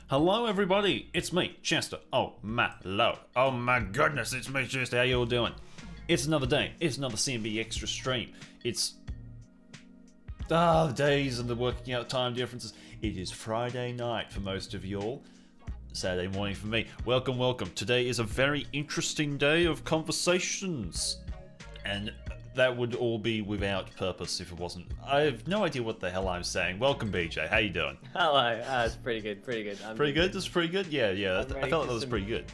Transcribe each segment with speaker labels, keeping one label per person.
Speaker 1: Hello, everybody. It's me, Chester. Oh my lord. Oh my goodness, it's me, Chester. How you all doing? It's another day. It's another CMB Extra stream. It's the days and the working out time differences. It is Friday night for most of y'all. Saturday morning for me. Welcome, welcome. Today is a very interesting day of conversations, and that would all be without purpose if it wasn't. I have no idea what the hell I'm saying. Welcome, BJ. How you doing?
Speaker 2: Hello. It's pretty good. Pretty good.
Speaker 1: Pretty good. This is pretty good. Yeah. I felt like that was pretty good.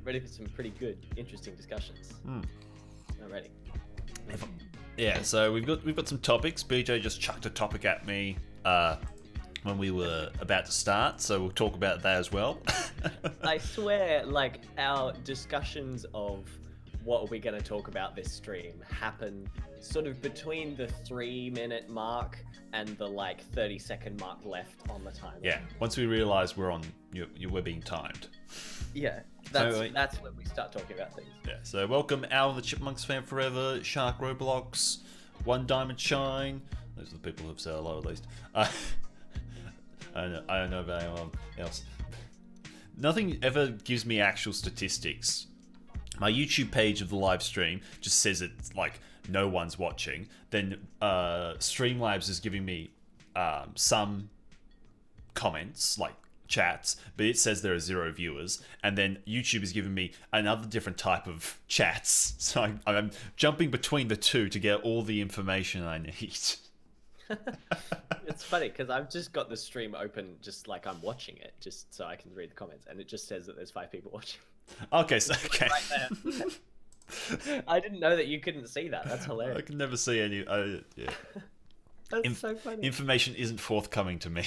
Speaker 2: Ready for some pretty good, interesting discussions. I'm ready.
Speaker 1: Yeah. So we've got some topics. BJ just chucked a topic at me when we were about to start, so we'll talk about that as well.
Speaker 2: I swear, like, our discussions of what are we going to talk about this stream happen sort of between the 3-minute mark and the 30-second mark left on the timer.
Speaker 1: Yeah, once we realise we're being timed.
Speaker 2: Yeah, that's when we start talking about things.
Speaker 1: Yeah, so welcome Al the Chipmunks Fan Forever, Shark Roblox, One Diamond Shine. Those are the people who've said hello at least. I don't know about anyone else. Nothing ever gives me actual statistics. My YouTube page of the live stream just says it's like no one's watching. Then Streamlabs is giving me some comments, like chats, but it says there are 0 viewers. And then YouTube is giving me another different type of chats. So I'm jumping between the two to get all the information I need.
Speaker 2: It's funny because I've just got the stream open just like I'm watching it, just so I can read the comments, and it just says that there's 5 people watching.
Speaker 1: Okay, so okay.
Speaker 2: Right there. I didn't know that you couldn't see that. That's hilarious.
Speaker 1: I can never see any. Yeah.
Speaker 2: That's so funny.
Speaker 1: Information isn't forthcoming to me.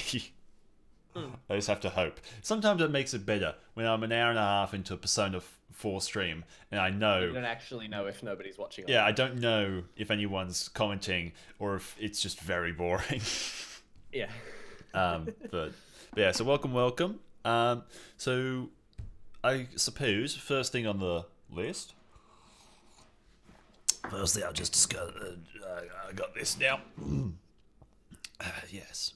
Speaker 1: I just have to hope. Sometimes it makes it better when I'm an hour and a half into a Persona 4 stream and I know...
Speaker 2: You don't actually know if nobody's watching.
Speaker 1: Yeah, I don't know if anyone's commenting or if it's just very boring.
Speaker 2: Yeah.
Speaker 1: But yeah, so welcome. So I suppose first thing on the list... Firstly, I'll just discuss... I got this now. Yes.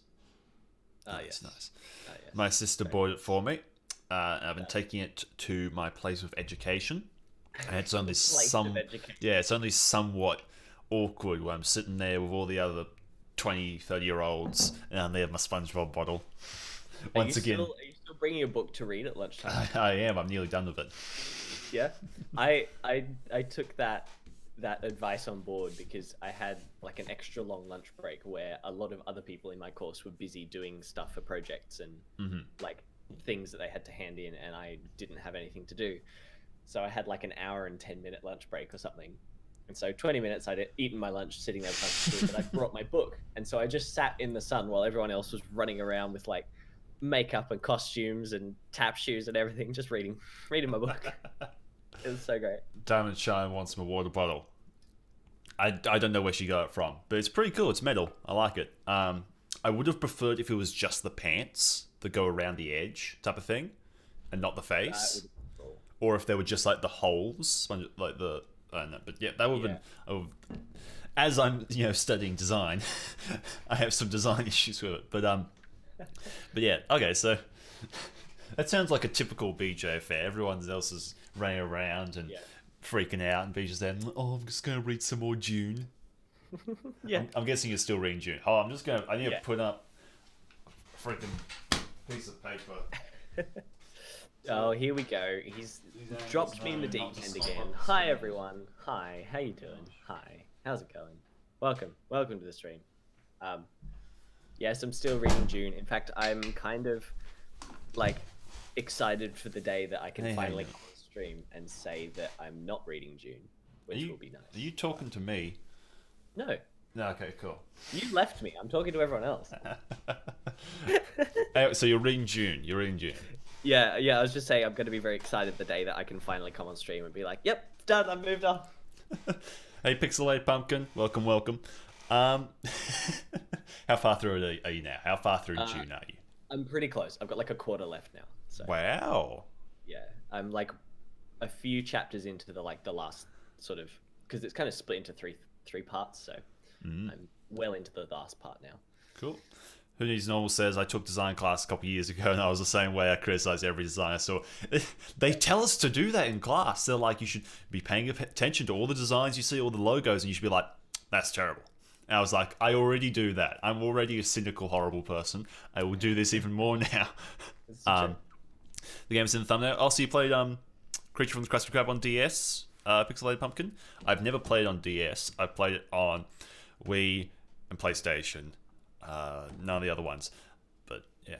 Speaker 2: Yes.
Speaker 1: Nice.
Speaker 2: Yes.
Speaker 1: My sister bought it for me. I've been taking it to my place of education. And it's only it's only somewhat awkward when I'm sitting there with all the other 20, 30-year-olds and I'm there with my SpongeBob bottle. Once again,
Speaker 2: are you still bringing a book to read at lunchtime?
Speaker 1: I am. I'm nearly done with it.
Speaker 2: Yeah. I took that advice on board because I had like an extra long lunch break where a lot of other people in my course were busy doing stuff for projects and like things that they had to hand in, and I didn't have anything to do. So I had like an hour and 10-minute lunch break or something. And so 20 minutes I'd eaten my lunch sitting there with my but I brought my book. And so I just sat in the sun while everyone else was running around with like makeup and costumes and tap shoes and everything, just reading my book. It was so great.
Speaker 1: Diamond Shine wants my water bottle. I don't know where she got it from, but it's pretty cool. It's metal. I like it. I would have preferred if it was just the pants that go around the edge type of thing, and not the face,
Speaker 2: Cool.
Speaker 1: or if they were just like the holes, like the. I don't know, but yeah, that would have been. As I'm studying design, I have some design issues with it, but yeah. Okay, so that sounds like a typical BJ affair. Everyone else is running around and. Yeah. Freaking out, and BJ's there. Oh, I'm just gonna read some more June.
Speaker 2: Yeah,
Speaker 1: I'm guessing you're still reading June. Oh, I need to put up a freaking piece of paper.
Speaker 2: Oh, here we go. He's dropped me in the deep end again. Hi everyone. Hi, how you doing? Hi, how's it going? Welcome to the stream. Yes, I'm still reading June. In fact, I'm kind of like excited for the day that I can finally stream and say that I'm not reading June, which will be nice.
Speaker 1: Are you talking to me?
Speaker 2: No.
Speaker 1: No, okay, cool.
Speaker 2: You left me. I'm talking to everyone else.
Speaker 1: So you're reading June.
Speaker 2: Yeah. I was just saying I'm going to be very excited the day that I can finally come on stream and be like, yep, done. I've moved on.
Speaker 1: Hey, Pixelated Pumpkin. Welcome. How far through are you now? How far through June are you? I'm
Speaker 2: pretty close. I've got like a quarter left now. So.
Speaker 1: Wow.
Speaker 2: Yeah, I'm like a few chapters into the last sort of, because it's kind of split into three parts, so I'm well into the last part now.
Speaker 1: Cool. Who Needs Normal says, I took design class a couple of years ago and I was the same way. I criticized every design I saw. They tell us to do that in class. They're like, you should be paying attention to all the designs you see, all the logos, and you should be like, that's terrible. And I was like, I already do that. I'm already a cynical, horrible person. I will do this even more now. The game's in the thumbnail. Also, you played Creature from the Krusty Krab on DS, Pixelated Pumpkin. I've never played on DS. I've played it on Wii and PlayStation. None of the other ones. But, yeah.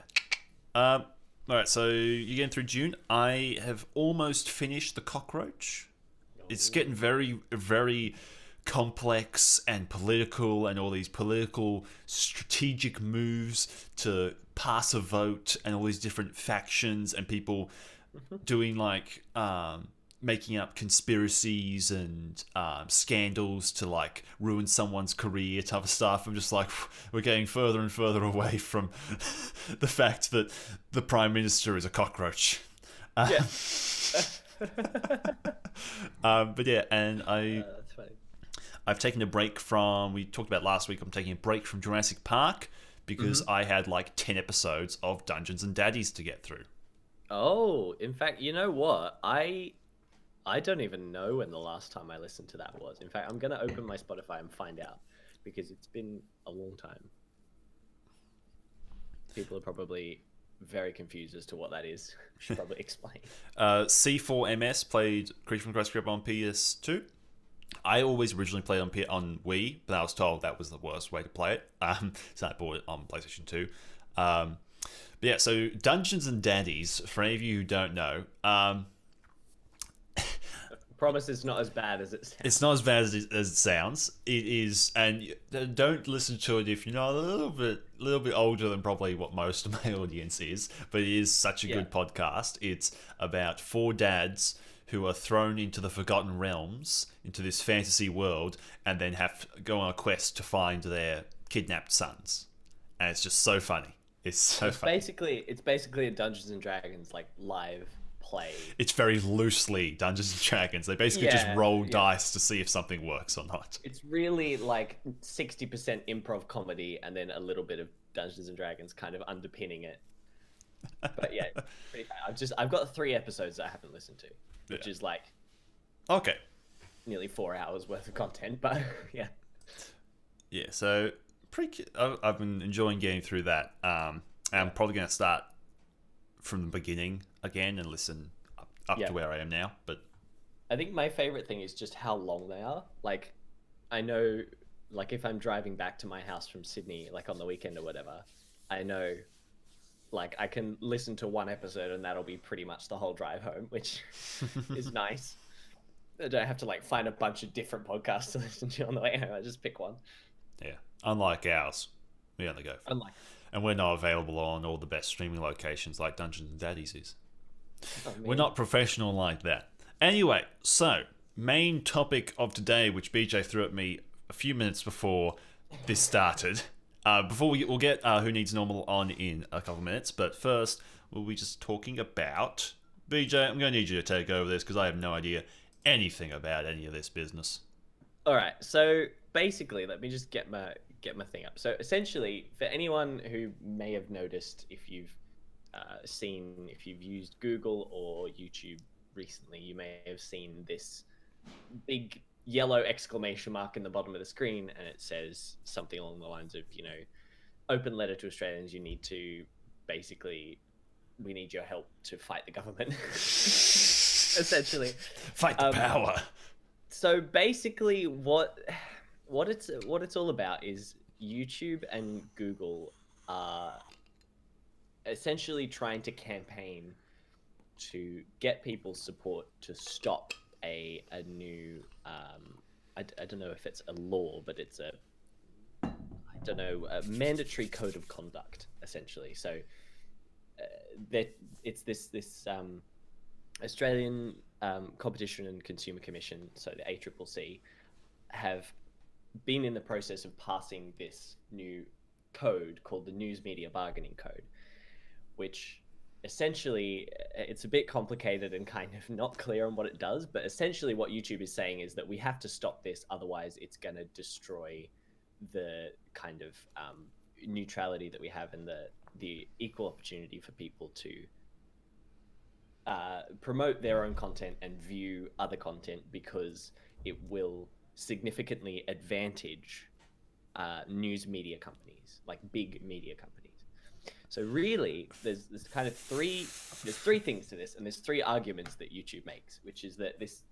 Speaker 1: Alright, so you're getting through June. I have almost finished The Cockroach. It's getting very, very complex and political, and all these political strategic moves to pass a vote, and all these different factions and people doing like making up conspiracies and scandals to like ruin someone's career type of stuff. I'm just like, we're getting further and further away from the fact that the Prime Minister is a cockroach.
Speaker 2: Yeah.
Speaker 1: But yeah, and
Speaker 2: That's funny.
Speaker 1: I've taken a break from, we talked about last week, I'm taking a break from Jurassic Park because I had like 10 episodes of Dungeons and Daddies to get through.
Speaker 2: Oh, in fact, you know what? I don't even know when the last time I listened to that was. In fact, I'm going to open my Spotify and find out, because it's been a long time. People are probably very confused as to what that is. Should probably explain.
Speaker 1: C4MS played Creature from the Krusty Krab on PS2. I always originally played on Wii, but I was told that was the worst way to play it. So I bought it on PlayStation 2. But yeah, so Dungeons and Daddies, for any of you who don't know,
Speaker 2: Promise it's not as bad as it sounds.
Speaker 1: it's not as bad as it sounds. It is, and don't listen to it if you're not a little bit older than probably what most of my audience is. But it is such a good podcast. It's about 4 dads who are thrown into the Forgotten Realms, into this fantasy world, and then have to go on a quest to find their kidnapped sons. And it's just so funny. It's funny.
Speaker 2: It's basically a Dungeons and Dragons like live play.
Speaker 1: It's very loosely Dungeons and Dragons. They basically just roll dice to see if something works or not.
Speaker 2: It's really like 60% improv comedy and then a little bit of Dungeons and Dragons kind of underpinning it. But yeah, pretty fun. I've got 3 episodes that I haven't listened to, which is like nearly 4 hours worth of content. But yeah,
Speaker 1: so I've been enjoying getting through that. I'm probably going to start from the beginning again and listen up to where I am now. But
Speaker 2: I think my favorite thing is just how long they are. Like, I know, like if I'm driving back to my house from Sydney, like on the weekend or whatever, I know, like I can listen to 1 episode and that'll be pretty much the whole drive home, which is nice. I don't have to like find a bunch of different podcasts to listen to on the way home. I just pick one.
Speaker 1: Yeah, unlike ours, we only go. And we're not available on all the best streaming locations like Dungeons and Daddies is. We're not professional like that. Anyway, so main topic of today, which BJ threw at me a few minutes before this started. We'll get Who Needs Normal on in a couple of minutes, but first we'll be just talking about BJ. I'm going to need you to take over this because I have no idea anything about any of this business.
Speaker 2: All right, so basically, let me just get my thing up. So essentially, for anyone who may have noticed, if you've if you've used Google or YouTube recently, you may have seen this big yellow exclamation mark in the bottom of the screen, and it says something along the lines of, open letter to Australians, you need to basically, we need your help to fight the government. Essentially.
Speaker 1: Fight the power.
Speaker 2: So basically what it's all about is YouTube and Google are essentially trying to campaign to get people's support to stop a new I don't know if it's a law, but it's a mandatory code of conduct, essentially. So it's this Australian Competition and Consumer Commission, so the ACCC, have been in the process of passing this new code called the News Media Bargaining Code, which essentially, it's a bit complicated and kind of not clear on what it does, but essentially what YouTube is saying is that we have to stop this, otherwise it's going to destroy the kind of neutrality that we have and the equal opportunity for people to promote their own content and view other content, because it will significantly advantage news media companies, like big media companies. So really, there's kind of three things to this, and there's three arguments that YouTube makes, which is that this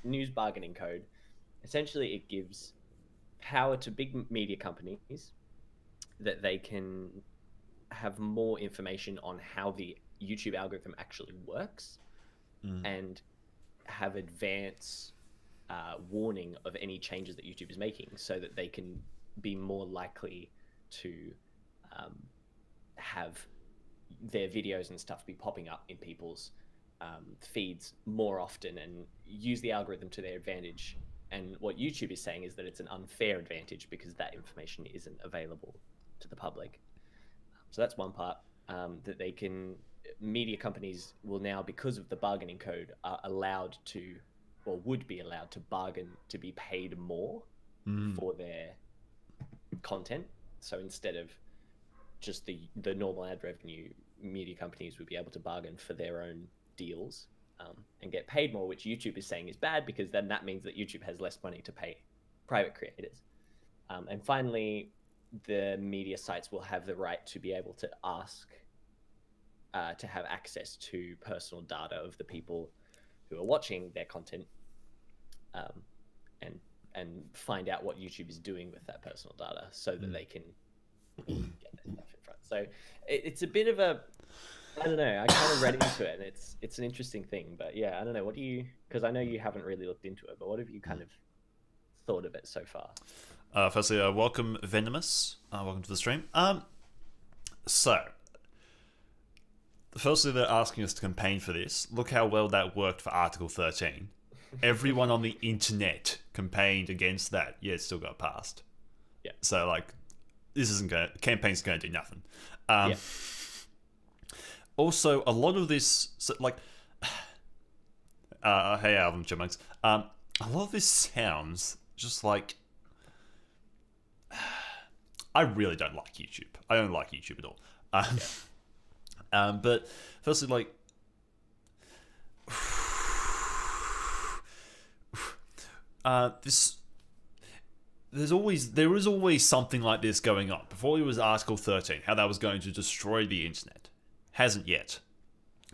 Speaker 2: news bargaining code, essentially it gives power to big media companies that they can have more information on how the YouTube algorithm actually works, and have advance warning of any changes that YouTube is making, so that they can be more likely to have their videos and stuff be popping up in people's feeds more often and use the algorithm to their advantage. And what YouTube is saying is that it's an unfair advantage because that information isn't available to the public. So that's one part, that they can, media companies will now, because of the bargaining code, are allowed to, or would be allowed to bargain to be paid more for their content. So instead of just the normal ad revenue, media companies would be able to bargain for their own deals and get paid more, which YouTube is saying is bad, because then that means that YouTube has less money to pay private creators. And finally, the media sites will have the right to be able to ask to have access to personal data of the people who are watching their content, and find out what YouTube is doing with that personal data, so that they can get that stuff in front. So it's a bit of a, I don't know, I kind of read into it, and it's an interesting thing. But yeah, I don't know, what do you, because I know you haven't really looked into it, but what have you kind of thought of it so far?
Speaker 1: Firstly, welcome Venomous. Welcome to the stream. So, firstly, they're asking us to campaign for this. Look how well that worked for Article 13. Everyone on the internet campaigned against that. Yeah, it still got passed.
Speaker 2: Yeah.
Speaker 1: So, like, this isn't going to... Campaign's going to do nothing. Also, a lot of this... So, like... hey, Alvin Chipmunks. A lot of this sounds just like... I really don't like YouTube. I don't like YouTube at all. But firstly, like, there is always something like this going on. Before it was Article 13, how that was going to destroy the internet, hasn't yet.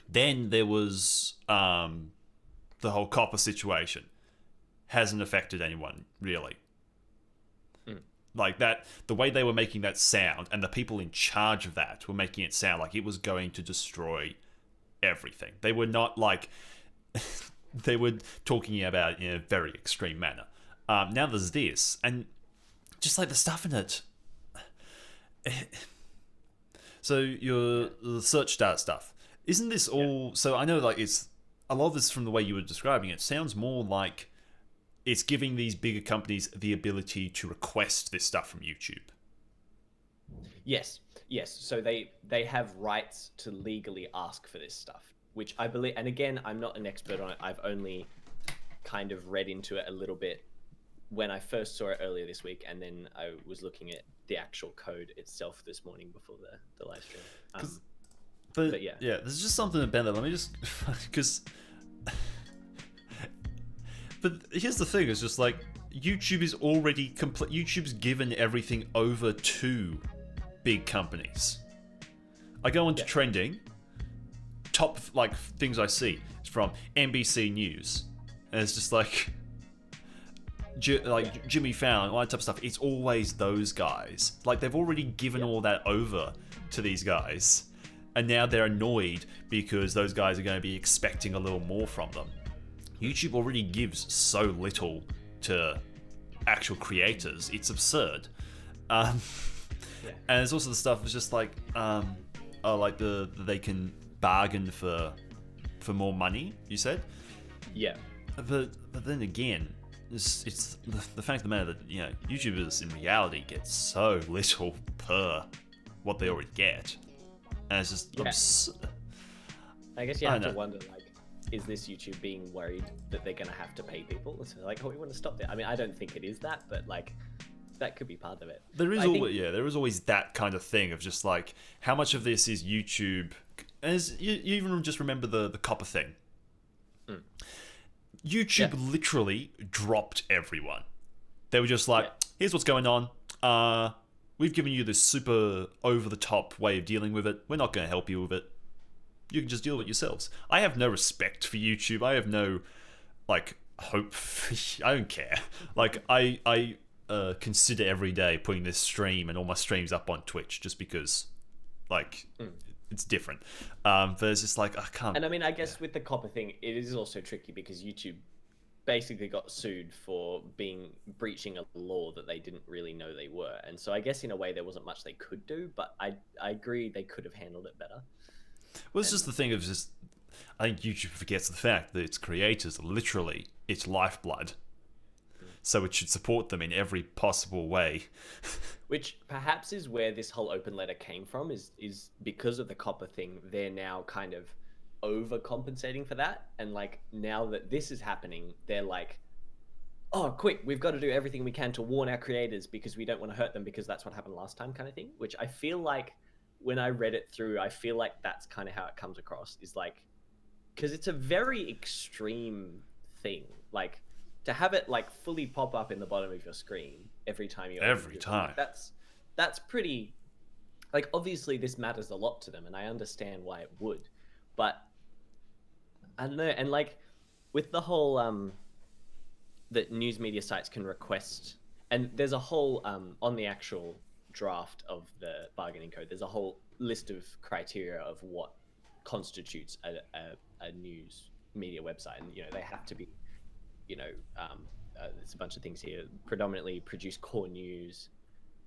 Speaker 1: Then there was the whole copper situation, hasn't affected anyone really. Like that, the way they were making that sound, and the people in charge of that were making it sound like it was going to destroy everything. They were not like, they were talking about it in a very extreme manner. Now there's this, and just like the stuff in it. So your the search data stuff, isn't this all? So I know, like, it's a lot of this from the way you were describing it sounds more like it's giving these bigger companies the ability to request this stuff from YouTube.
Speaker 2: Yes. So they have rights to legally ask for this stuff, which I believe, and again, I'm not an expert on it. I've only kind of read into it a little bit when I first saw it earlier this week, and then I was looking at the actual code itself this morning before the live stream. But yeah,
Speaker 1: there's just something about that. Let me just, because... But here's the thing, it's just like, YouTube is already complete. YouTube's given everything over to big companies. I go into trending, top, like, things I see, it's from NBC News. And it's just like, Jimmy Fallon, all that type of stuff. It's always those guys. Like, they've already given all that over to these guys. And now they're annoyed because those guys are going to be expecting a little more from them. YouTube already gives so little to actual creators. It's absurd. And there's also the stuff that's just like, like they can bargain for more money, you said?
Speaker 2: Yeah.
Speaker 1: But then again, it's the fact of the matter that, you know, YouTubers in reality get so little per what they already get. And it's just absurd.
Speaker 2: I guess you have to wonder, like, is this YouTube being worried that they're going to have to pay people? So like, oh, we want to stop that. I mean, I don't think it is that, but like, that could be part of it.
Speaker 1: There is
Speaker 2: I think,
Speaker 1: there is always that kind of thing of just like how much of this is YouTube. As you even just remember the copper thing. YouTube literally dropped everyone. They were just like, here's what's going on. We've given you this super over the top way of dealing with it. We're not going to help you with it. You can just deal with it yourselves. I have no respect for YouTube. I have no like hope. I don't care. Like I consider every day putting this stream and all my streams up on Twitch just because, like, it's different. But it's just like I can't.
Speaker 2: And I mean, I guess with the copper thing, it is also tricky because YouTube basically got sued for breaching a law that they didn't really know they were, and so I guess in a way there wasn't much they could do. But I agree they could have handled it better.
Speaker 1: Well, it's just the thing of just, I think YouTube forgets the fact that its creators are literally its lifeblood. So it should support them in every possible way.
Speaker 2: Which perhaps is where this whole open letter came from, is because of the copper thing, they're now kind of overcompensating for that. And like, now that this is happening, they're like, oh, quick, we've got to do everything we can to warn our creators because we don't want to hurt them because that's what happened last time kind of thing. Which I feel like when I read it through, I feel like that's kind of how it comes across, is like, because it's a very extreme thing. Like, to have it like fully pop up in the bottom of your screen every time you that's pretty, like, obviously this matters a lot to them and I understand why it would, but I don't know. And like with the whole that news media sites can request, and there's a whole on the actual draft of the bargaining code, there's a whole list of criteria of what constitutes a news media website, and they have to be, there's a bunch of things here. Predominantly produce core news,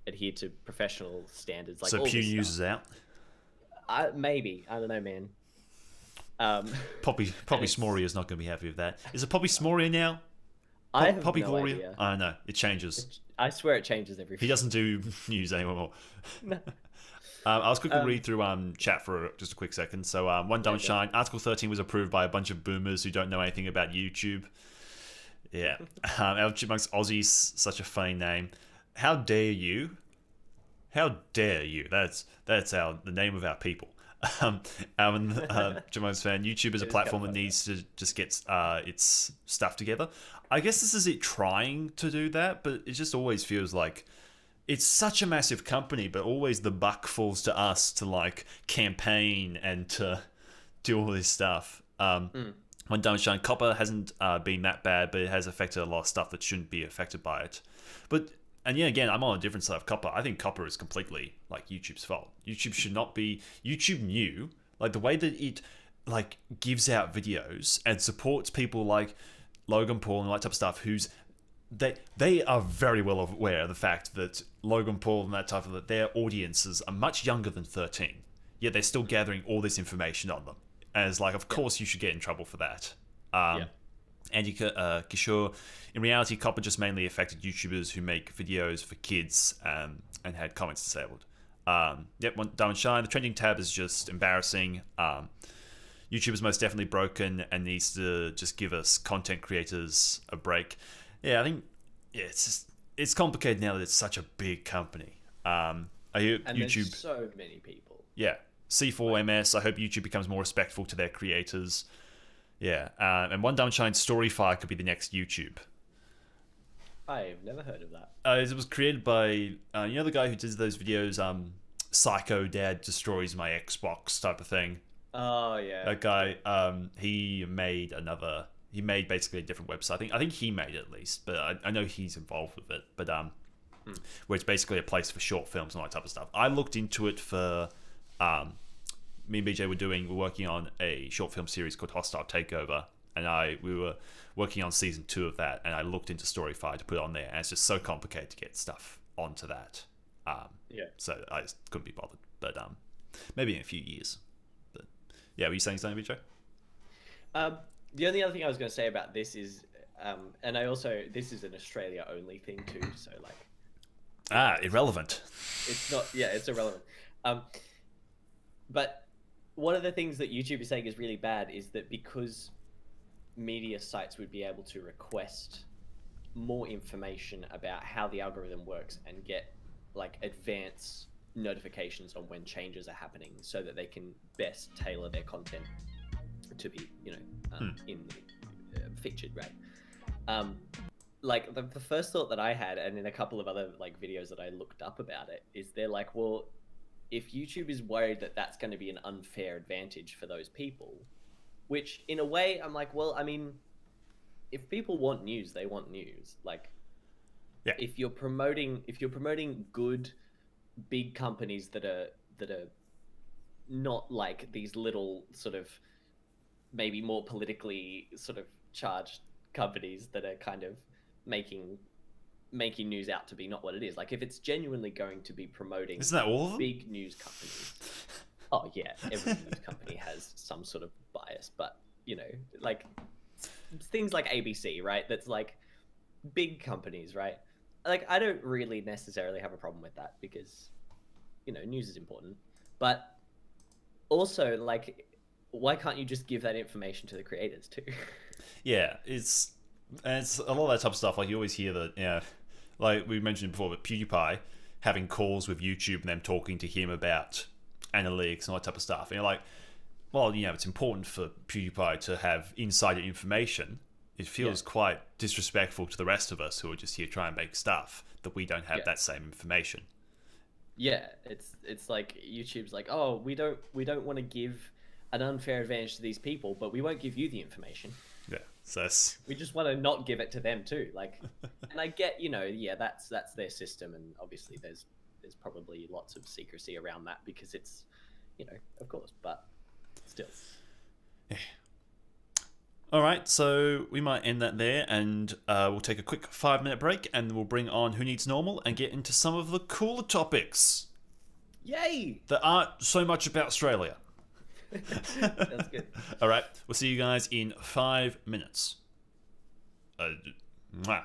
Speaker 2: adhere to professional standards. Like,
Speaker 1: so
Speaker 2: all
Speaker 1: Pew
Speaker 2: this
Speaker 1: News
Speaker 2: stuff.
Speaker 1: is out.
Speaker 2: Maybe, I don't know, man.
Speaker 1: Poppy Smoria is not going to be happy with that. Is it Poppy Smoria now?
Speaker 2: I have
Speaker 1: Poppy
Speaker 2: no
Speaker 1: Gloria?
Speaker 2: idea.
Speaker 1: I don't know. It changes.
Speaker 2: I swear it changes every.
Speaker 1: He doesn't do news anymore. I was quickly read through chat for just a quick second. So one dumb shine. Article 13 was approved by a bunch of boomers who don't know anything about YouTube. Yeah. Our Chipmunks Aussie's such a funny name. How dare you? How dare you? That's the name of our people. Chipmunks fan. YouTube is a platform that needs to just get its stuff together. I guess this is it trying to do that, but it just always feels like it's such a massive company, but always the buck falls to us to like campaign and to do all this stuff. One dumb shine. Copper hasn't been that bad, but it has affected a lot of stuff that shouldn't be affected by it. And yeah, again, I'm on a different side of Copper. I think Copper is completely like YouTube's fault. YouTube should not be. YouTube knew, like, the way that it like gives out videos and supports people like Logan Paul and all that type of stuff. They are very well aware of the fact that Logan Paul and that type of their audiences are much younger than 13. Yet they're still gathering all this information on them. As like, of course, you should get in trouble for that. Andy Kishore, in reality, Copper just mainly affected YouTubers who make videos for kids and had comments disabled. One dumb and shine. The trending tab is just embarrassing. YouTube is most definitely broken and needs to just give us content creators a break. Yeah, I think it's complicated now that it's such a big company. I hope YouTube.
Speaker 2: There's so many people.
Speaker 1: Yeah. C4MS, I hope YouTube becomes more respectful to their creators. Yeah, and one dumb shine, Storyfire could be the next YouTube.
Speaker 2: I've never heard of that.
Speaker 1: It was created by, the guy who does those videos, Psycho Dad Destroys My Xbox type of thing.
Speaker 2: Oh, yeah.
Speaker 1: That guy, he made basically a different website. I think he made it at least, but I know he's involved with it. But where it's basically a place for short films and all that type of stuff. I looked into it for... me and BJ were working on a short film series called Hostile Takeover, and we were working on season 2 of that, and I looked into Storyfire to put it on there, and it's just so complicated to get stuff onto that. So I just couldn't be bothered. But maybe in a few years. But yeah, were you saying something, BJ?
Speaker 2: The only other thing I was going to say about this is, and this is an Australia only thing too, so like.
Speaker 1: Irrelevant.
Speaker 2: It's not. Yeah, it's irrelevant. But one of the things that YouTube is saying is really bad is that because media sites would be able to request more information about how the algorithm works and get like advanced notifications on when changes are happening, so that they can best tailor their content to be, in featured, right? Like the first thought that I had, and in a couple of other like videos that I looked up about it, is they're like, well, if YouTube is worried that that's going to be an unfair advantage for those people, which in a way I'm like, well, I mean, if people want news, they want news. Like,
Speaker 1: Yeah.
Speaker 2: if you're promoting good big companies that are not like these little sort of maybe more politically sort of charged companies that are kind of making news out to be not what it is. Like, if it's genuinely going to be promoting,
Speaker 1: Isn't that all of them?
Speaker 2: big news companies? Oh yeah, every news company has some sort of bias, but like things like ABC, right? That's like big companies, right? Like, I don't really necessarily have a problem with that, because news is important, but also, like, why can't you just give that information to the creators too?
Speaker 1: Yeah, it's a lot of that type of stuff. Like, you always hear that, like we mentioned before, but PewDiePie having calls with YouTube and them talking to him about analytics and all that type of stuff. And you're like, well, it's important for PewDiePie to have insider information. It feels quite disrespectful to the rest of us who are just here trying to make stuff that we don't have that same information.
Speaker 2: Yeah, it's like YouTube's like, oh, we don't want to give an unfair advantage to these people, but we won't give you the information.
Speaker 1: Yeah, so that's...
Speaker 2: We just want to not give it to them too. Like, and I get, that's their system, and obviously there's probably lots of secrecy around that, because it's, of course, but still.
Speaker 1: Yeah. All right, so we might end that there, and we'll take a quick 5-minute break, and then we'll bring on Who Needs Normal and get into some of the cooler topics.
Speaker 2: Yay!
Speaker 1: That aren't so much about Australia.
Speaker 2: That's good.
Speaker 1: All right, we'll see you guys in 5 minutes. Mwah.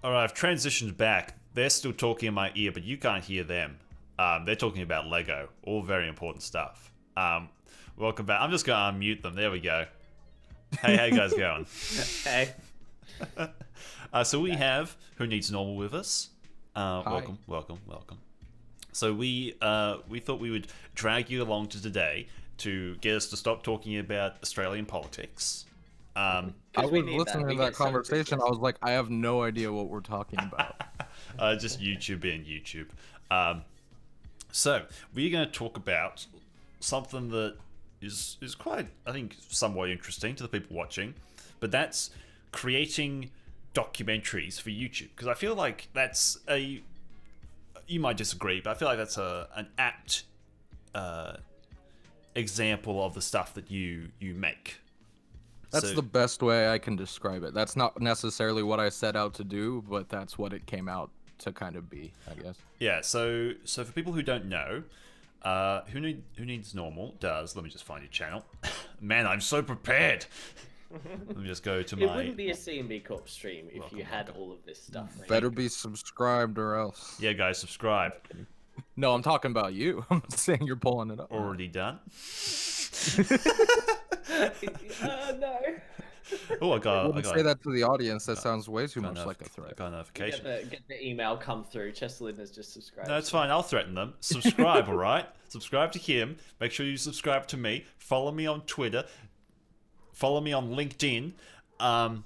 Speaker 1: All right, I've transitioned back. They're still talking in my ear, but you can't hear them. They're talking about Lego. All very important stuff. Welcome back. I'm just going to unmute them. There we go. Hey, how you guys going?
Speaker 2: Hey.
Speaker 1: So we have Who Needs Normal with us.
Speaker 3: Hi.
Speaker 1: Welcome. So we thought we would drag you along to today to get us to stop talking about Australian politics.
Speaker 3: I was listening to that conversation. I was like, I have no idea what we're talking about.
Speaker 1: Just YouTube being YouTube. So we're going to talk about something that is quite, I think, somewhat interesting to the people watching, but that's creating documentaries for YouTube. Because I feel like that's you might disagree, but I feel like that's an apt example of the stuff that you make.
Speaker 3: That's the best way I can describe it. That's not necessarily what I set out to do, but that's what it came out to kind of be, I guess.
Speaker 1: Yeah, so for people who don't know, Who Needs Normal does... Let me just find your channel. Man, I'm so prepared! Let me just go to my...
Speaker 2: It wouldn't be a C&B Corp stream if you had all of this stuff. Right?
Speaker 3: Better be subscribed or else.
Speaker 1: Yeah, guys, subscribe.
Speaker 3: No, I'm talking about you. I'm not saying you're pulling it up.
Speaker 1: Already done?
Speaker 2: No.
Speaker 1: Oh, I
Speaker 3: wouldn't say that to the audience. That sounds way too much like a threat.
Speaker 1: I got a notification.
Speaker 2: Get the email come through. Chesterlin has just subscribed.
Speaker 1: No, it's fine. I'll threaten them. Subscribe, all right? Subscribe to him. Make sure you subscribe to me. Follow me on Twitter. Follow me on LinkedIn.
Speaker 3: Follow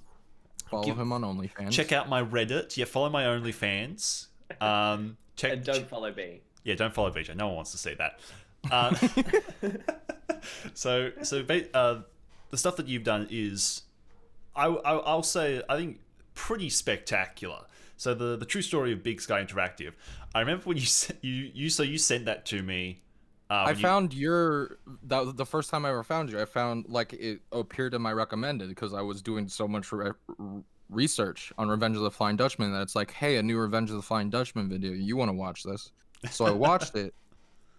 Speaker 3: him on OnlyFans.
Speaker 1: Check out my Reddit. Yeah, follow my OnlyFans.
Speaker 2: And don't follow me.
Speaker 1: Yeah, don't follow BJ. No one wants to see that. So the stuff that you've done is, I'll say, I think pretty spectacular. So the true story of Big Sky Interactive. I remember when you sent that to me.
Speaker 3: That was the first time I ever found you. I found like it appeared in my recommended because I was doing so much research on Revenge of the Flying Dutchman that it's like, hey, a new Revenge of the Flying Dutchman video. You want to watch this? So I watched it,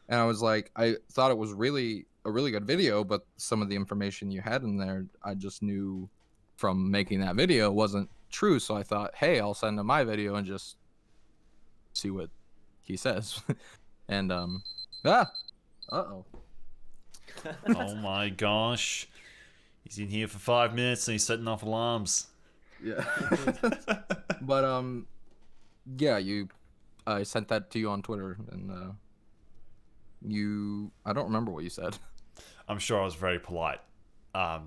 Speaker 3: and I was like, I thought it was a really good video, but some of the information you had in there, I just knew from making that video wasn't true. So I thought, hey, I'll send him my video and just see what he says. And oh
Speaker 1: my gosh, he's in here for 5 minutes and he's setting off alarms.
Speaker 3: Yeah. But yeah, I sent that to you on Twitter, and I don't remember what you said.
Speaker 1: I'm sure I was very polite, and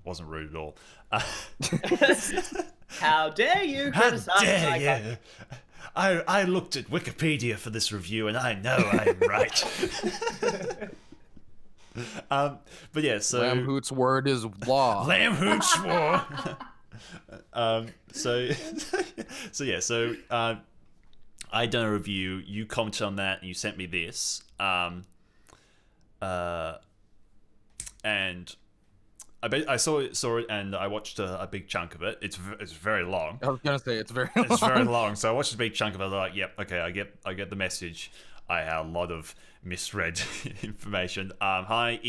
Speaker 1: wasn't rude at all.
Speaker 2: How dare you?
Speaker 1: How dare you? I looked at Wikipedia for this review, and I know I'm right. But yeah, so
Speaker 3: Lamb Hoot's word is law.
Speaker 1: Lamb Hoot swore. So I done a review. You commented on that, and you sent me this. And I saw it, and I watched a big chunk of it. It's very long.
Speaker 3: I was gonna say it's very long.
Speaker 1: It's very long. So I watched a big chunk of it. I was like, yep, okay, I get the message. I had a lot of misread information. Hi,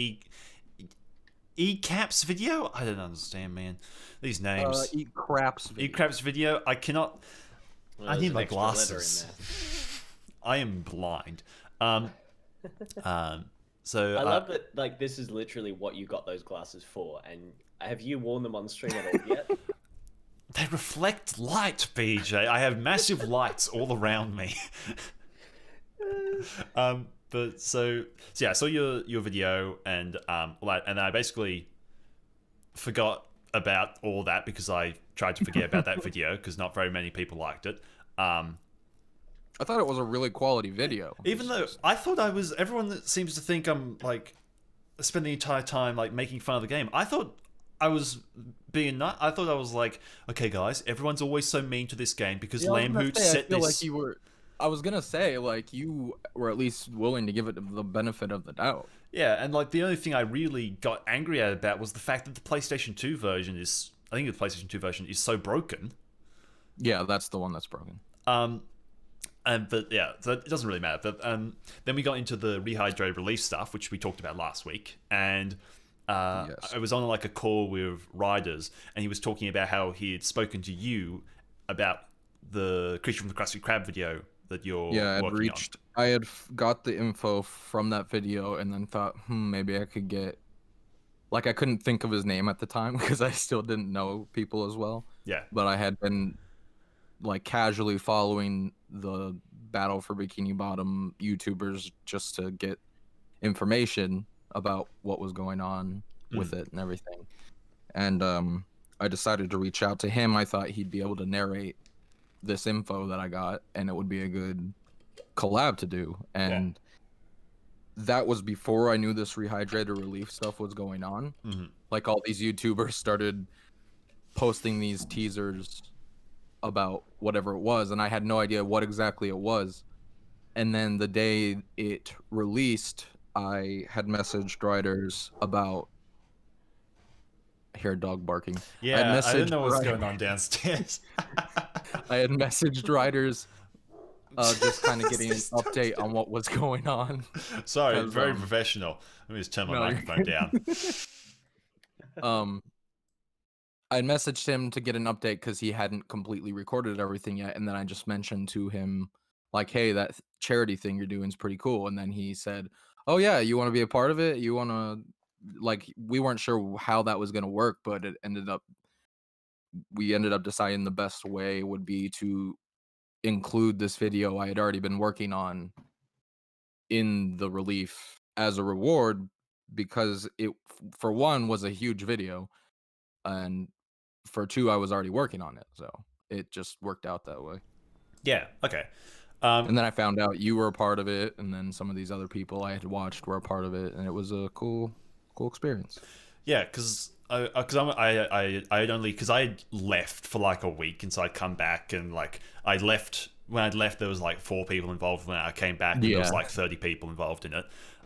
Speaker 1: E-Caps video? I don't understand, man. These names.
Speaker 3: Eat Craps video.
Speaker 1: Eat Craps video. I cannot.
Speaker 2: Well,
Speaker 1: I need my
Speaker 2: extra letter in
Speaker 1: glasses.
Speaker 2: there.
Speaker 1: I am blind. So
Speaker 2: I love that. Like, this is literally what you got those glasses for. And have you worn them on stream at all yet?
Speaker 1: They reflect light, BJ. I have massive lights all around me. But so yeah, I saw your video, and I basically forgot about all that because I tried to forget about that video because not very many people liked it.
Speaker 3: I thought it was a really quality video.
Speaker 1: Even though I thought everyone that seems to think I'm like spend the entire time like making fun of the game. I thought I was being I thought I was like, okay guys, everyone's always so mean to this game because Lamb Hoot set this.
Speaker 3: Like you were. I was gonna say, like, you were at least willing to give it the benefit of the doubt.
Speaker 1: Yeah, and like the only thing I really got angry at about was the fact that the PlayStation 2 version is, I think the PlayStation 2 version is so broken.
Speaker 3: Yeah, that's the one that's broken.
Speaker 1: But yeah, so it doesn't really matter. But then we got into the rehydrated release stuff, which we talked about last week, and
Speaker 3: Yes.
Speaker 1: I was on like a call with Riders, and he was talking about how he had spoken to you about the Creature from the Krusty Krab video that you're working on.
Speaker 3: I had got the info from that video and then thought, maybe I could get, like, I couldn't think of his name at the time because I still didn't know people as well.
Speaker 1: Yeah.
Speaker 3: But I had been like casually following the Battle for Bikini Bottom YouTubers just to get information about what was going on with it and everything. And I decided to reach out to him. I thought he'd be able to narrate this info that I got, and it would be a good collab to do. And that was before I knew this rehydrated relief stuff was going on. Like, all these YouTubers started posting these teasers about whatever it was, and I had no idea what exactly it was. And then the day it released, I had messaged writers about... I hear a dog barking.
Speaker 1: Yeah, I didn't know what was going on downstairs.
Speaker 3: I had messaged writers just kind of getting an update on what was going on.
Speaker 1: Sorry, very professional. Let me just turn my microphone down.
Speaker 3: I messaged him to get an update because he hadn't completely recorded everything yet, and then I just mentioned to him, like, hey, that charity thing you're doing is pretty cool. And then he said, oh yeah, you want to be a part of it? You want to... Like, we weren't sure how that was going to work, but we ended up deciding the best way would be to include this video I had already been working on in the relief as a reward, because it, for one, was a huge video, and for two, I was already working on it, so it just worked out that way.
Speaker 1: Yeah, okay.
Speaker 3: And then I found out you were a part of it, and then some of these other people I had watched were a part of it, and it was a cool experience.
Speaker 1: Yeah, because I had only, because I had left for like a week, and so I'd come back, and like I left, when I'd left there was like 4 people involved. When I came back, there was like 30 people involved in it.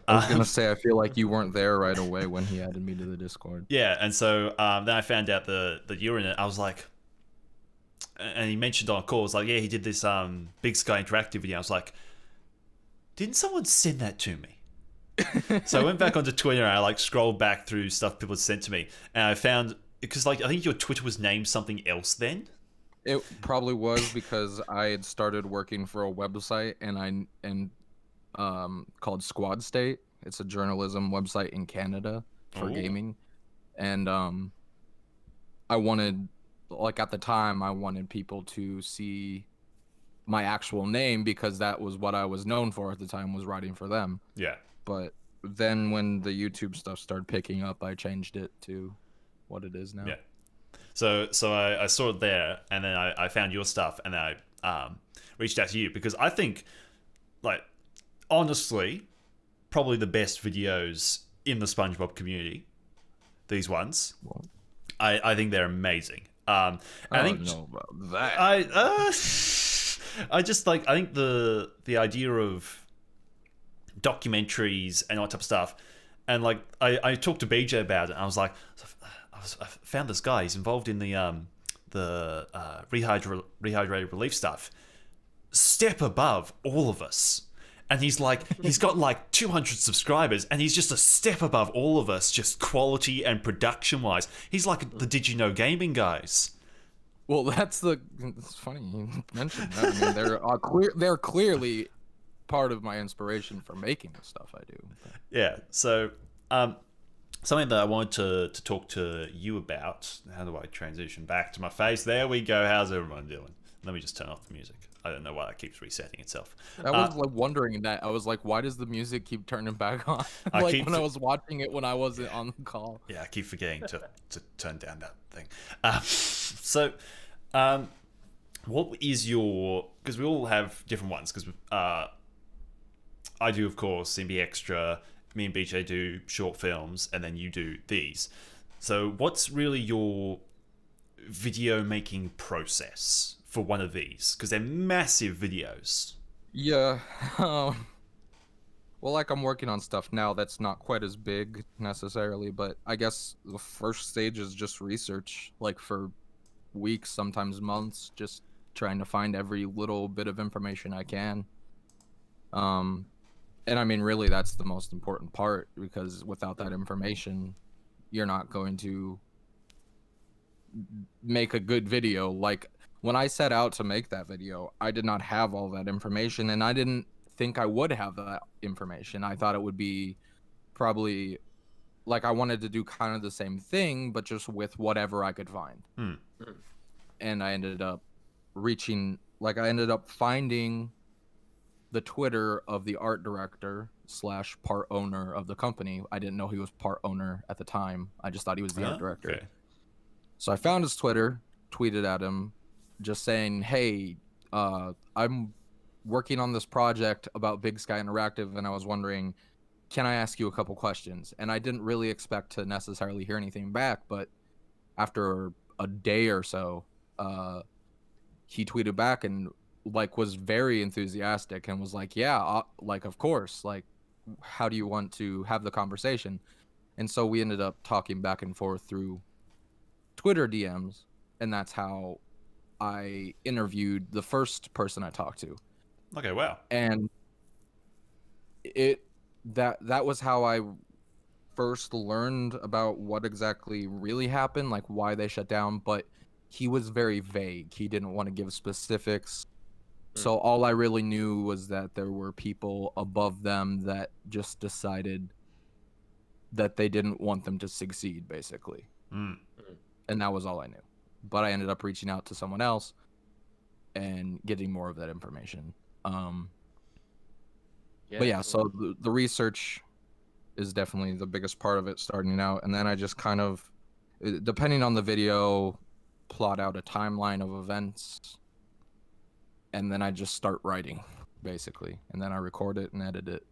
Speaker 3: I was gonna say, I feel like you weren't there right away when he added me to the Discord.
Speaker 1: Yeah, and so then I found out that you were in it. I was like, and he mentioned on a call, it was like, yeah, he did this Big Sky Interactive video. I was like, didn't someone send that to me? So I went back onto Twitter and I like scrolled back through stuff people had sent to me, and I found, because like I think your Twitter was named something else then.
Speaker 3: It probably was, because I had started working for a website called Squad State. It's a journalism website in Canada for gaming, and I wanted, like, at the time I wanted people to see my actual name because that was what I was known for at the time, was writing for them.
Speaker 1: Yeah.
Speaker 3: But then when the YouTube stuff started picking up, I changed it to what it is now.
Speaker 1: Yeah. So I saw it there, and then I found your stuff, and then I reached out to you because I think, like, honestly, probably the best videos in the SpongeBob community. These ones, I think they're amazing. I don't know about that. I just like, I think the idea of documentaries and all that type of stuff, and like I talked to BJ about it, and I was like, I found this guy, he's involved in the rehydrated relief stuff, step above all of us, and he's got like 200 subscribers, and he's just a step above all of us, just quality and production wise. He's like the Did You Know Gaming guys.
Speaker 3: Well, it's funny you mentioned that. I mean, they're clearly part of my inspiration for making the stuff I do.
Speaker 1: Yeah. So, something that I wanted to talk to you about. How do I transition back to my face? There we go. How's everyone doing? Let me just turn off the music. I don't know why that keeps resetting itself.
Speaker 3: I was like wondering that. I was like, why does the music keep turning back on? I was watching it when I wasn't on the call.
Speaker 1: Yeah, I keep forgetting to turn down that thing. What is your... Because we all have different ones. Because I do, of course, CB Extra. Me and BJ do short films, and then you do these. So what's really your video making process for one of these? Because they're massive videos.
Speaker 3: Yeah. Well, like, I'm working on stuff now that's not quite as big necessarily, but I guess the first stage is just research, like for weeks, sometimes months, just trying to find every little bit of information I can. And I mean, really, that's the most important part, because without that information, you're not going to make a good video. Like, when I set out to make that video, I did not have all that information, and I didn't think I would have that information. I thought it would be probably like I wanted to do kind of the same thing, but just with whatever I could find. And I ended up finding the Twitter of the art director / part owner of the company. I didn't know he was part owner at the time. I just thought he was the art director.
Speaker 1: Okay.
Speaker 3: So I found his Twitter, tweeted at him, just saying, hey, I'm working on this project about Big Sky Interactive, and I was wondering, can I ask you a couple questions? And I didn't really expect to necessarily hear anything back, but after a day or so, he tweeted back and like was very enthusiastic and was like, yeah, like, of course, like, how do you want to have the conversation? And so we ended up talking back and forth through Twitter DMs, and that's how I interviewed the first person I talked to.
Speaker 1: Okay, wow.
Speaker 3: And that was how I first learned about what exactly really happened, like why they shut down, but he was very vague. He didn't want to give specifics. So all I really knew was that there were people above them that just decided that they didn't want them to succeed, basically. And that was all I knew. But I ended up reaching out to someone else and getting more of that information. But yeah, so the research is definitely the biggest part of it starting out. And then I just kind of, depending on the video, plot out a timeline of events. And then I just start writing, basically. And then I record it and edit it.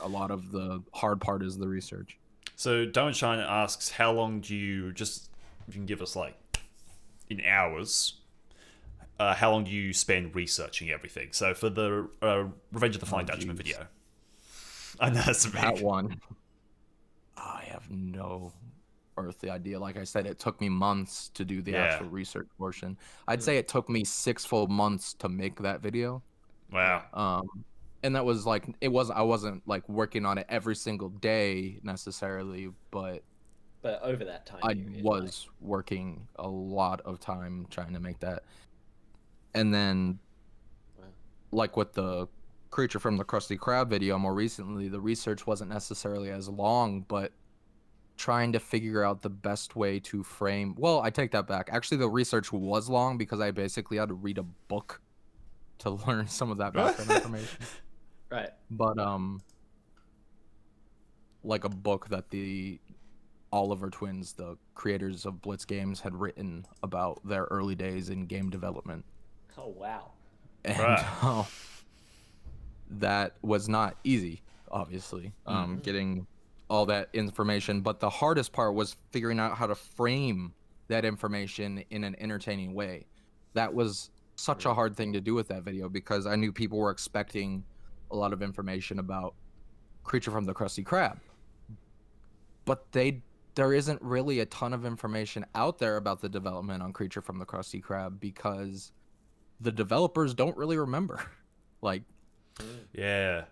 Speaker 3: A lot of the hard part is the research.
Speaker 1: So Diamond Shine asks, how long do you, just, if you can give us like, in hours, how long do you spend researching everything? So for the Revenge of the Flying Dutchman video. I know that's
Speaker 3: that one. I have no earthly idea. Like I said, it took me months to do the actual research portion. I'd say it took me 6 full months to make that video.
Speaker 1: Wow.
Speaker 3: And that was like, I wasn't like working on it every single day necessarily, but
Speaker 2: over that time
Speaker 3: I was working a lot of time trying to make that. And then like with the Creature from the Krusty Krab video more recently, the research wasn't necessarily as long, but trying to figure out the best way to frame. Well, I take that back. Actually, the research was long because I basically had to read a book to learn some of that background information.
Speaker 2: Right.
Speaker 3: But like a book that the Oliver twins, the creators of Blitz Games, had written about their early days in game development.
Speaker 2: Oh wow.
Speaker 3: And that was not easy, obviously, getting all that information. But the hardest part was figuring out how to frame that information in an entertaining way. That was such a hard thing to do with that video because I knew people were expecting a lot of information about Creature from the Krusty Krab. But there isn't really a ton of information out there about the development on Creature from the Krusty Krab because the developers don't really remember. Like, it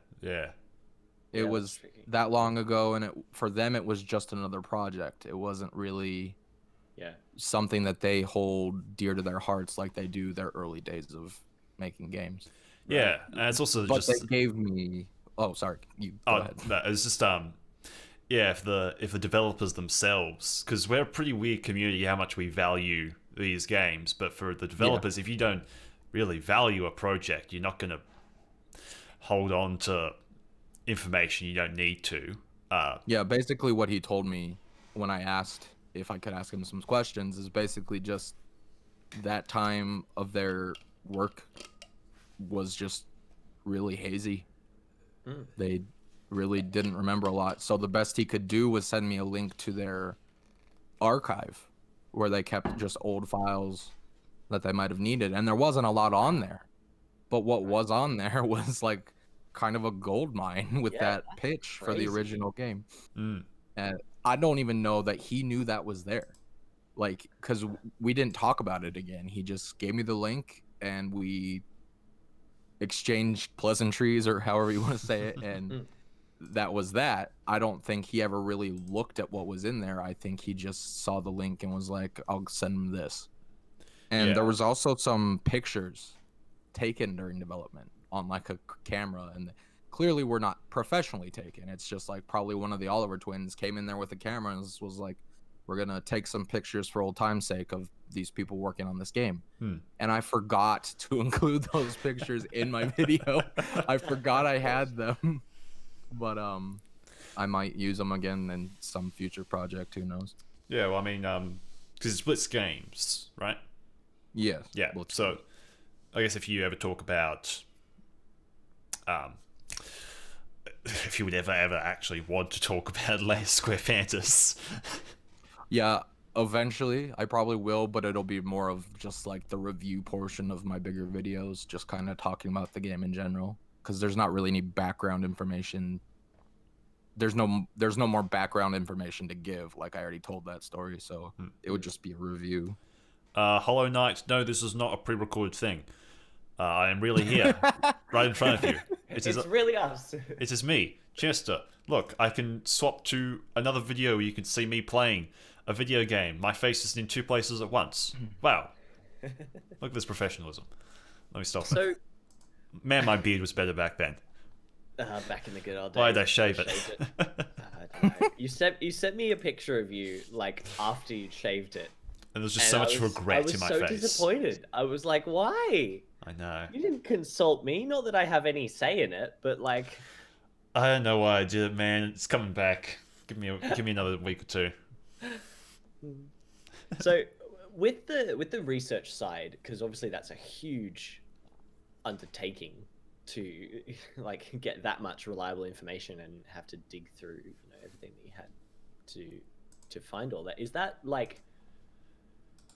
Speaker 3: was that long ago, and for them it was just another project. It wasn't really something that they hold dear to their hearts like they do their early days of making games.
Speaker 1: Yeah, and it's also
Speaker 3: but
Speaker 1: just...
Speaker 3: they gave me... Oh, sorry. You go ahead.
Speaker 1: No, it's just if the developers themselves, because we're a pretty weird community how much we value these games, but for the developers, if you don't really value a project, you're not going to hold on to information you don't need to.
Speaker 3: Basically what he told me when I asked if I could ask him some questions is basically just that time of their work was just really hazy. They really didn't remember a lot. So the best he could do was send me a link to their archive where they kept just old files that they might have needed. And there wasn't a lot on there. But what was on there was like kind of a gold mine with that pitch for the original game. And I don't even know that he knew that was there. Like, because we didn't talk about it again. He just gave me the link and we exchanged pleasantries or however you want to say it. And that was that. I don't think he ever really looked at what was in there. I think he just saw the link and was like, I'll send him this. And
Speaker 1: Yeah.
Speaker 3: there was also some pictures taken during development on like a camera, and clearly were not professionally taken. It's just like probably one of the Oliver twins came in there with a camera and was like, we're gonna take some pictures for old time's sake of these people working on this game. And I forgot to include those pictures in my video. I forgot I had them, but I might use them again in some future project, who knows.
Speaker 1: Yeah, well, I mean, because it splits games, right?
Speaker 3: Yes.
Speaker 1: Yeah.
Speaker 3: Well,
Speaker 1: So, I guess if you ever talk about, if you would ever actually want to talk about Layers SquarePants,
Speaker 3: yeah, eventually I probably will, but it'll be more of just like the review portion of my bigger videos, just kind of talking about the game in general, because there's not really any background information. There's no more background information to give. Like I already told that story, so it would just be a review.
Speaker 1: Hollow Knight, no, this is not a pre-recorded thing. I am really here, right in front of you.
Speaker 2: It's really us.
Speaker 1: It is me, Chester. Look, I can swap to another video where you can see me playing a video game. My face is in two places at once. Wow. Look at this professionalism. Let me stop.
Speaker 2: So,
Speaker 1: Man, my beard was better back then.
Speaker 2: back in the good old days.
Speaker 1: Why did I shave it?
Speaker 2: Shaved it. You sent me a picture of you like after you shaved it.
Speaker 1: And there's just so much regret in my face.
Speaker 2: I was so disappointed. I was like, why?
Speaker 1: I know.
Speaker 2: You didn't consult me. Not that I have any say in it, but like,
Speaker 1: I don't know why I did it, man. It's coming back. Give me another week or two.
Speaker 2: So with the research side, because obviously that's a huge undertaking to like get that much reliable information and have to dig through everything that you had to find all that.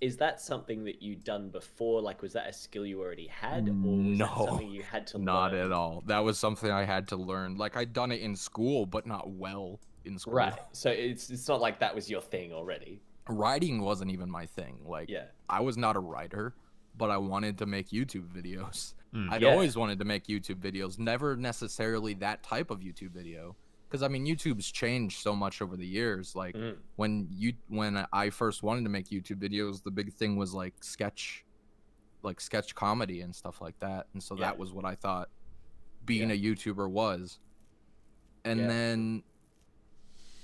Speaker 2: Is that something that you'd done before? Like, was that a skill you already had, or was that something you had to
Speaker 3: not
Speaker 2: learn?
Speaker 3: at all. That was something I had to learn. Like I'd done it in school, but not well in school.
Speaker 2: Right. So it's not like that was your thing already.
Speaker 3: Writing wasn't even my thing. Like,
Speaker 2: Yeah.
Speaker 3: I was not a writer, but I wanted to make YouTube videos. I'd
Speaker 2: Yeah.
Speaker 3: always wanted to make YouTube videos, never necessarily that type of YouTube video. Because I mean, YouTube's changed so much over the years. Like when I first wanted to make YouTube videos, the big thing was like sketch comedy and stuff like that. And so that was what I thought being a YouTuber was. And then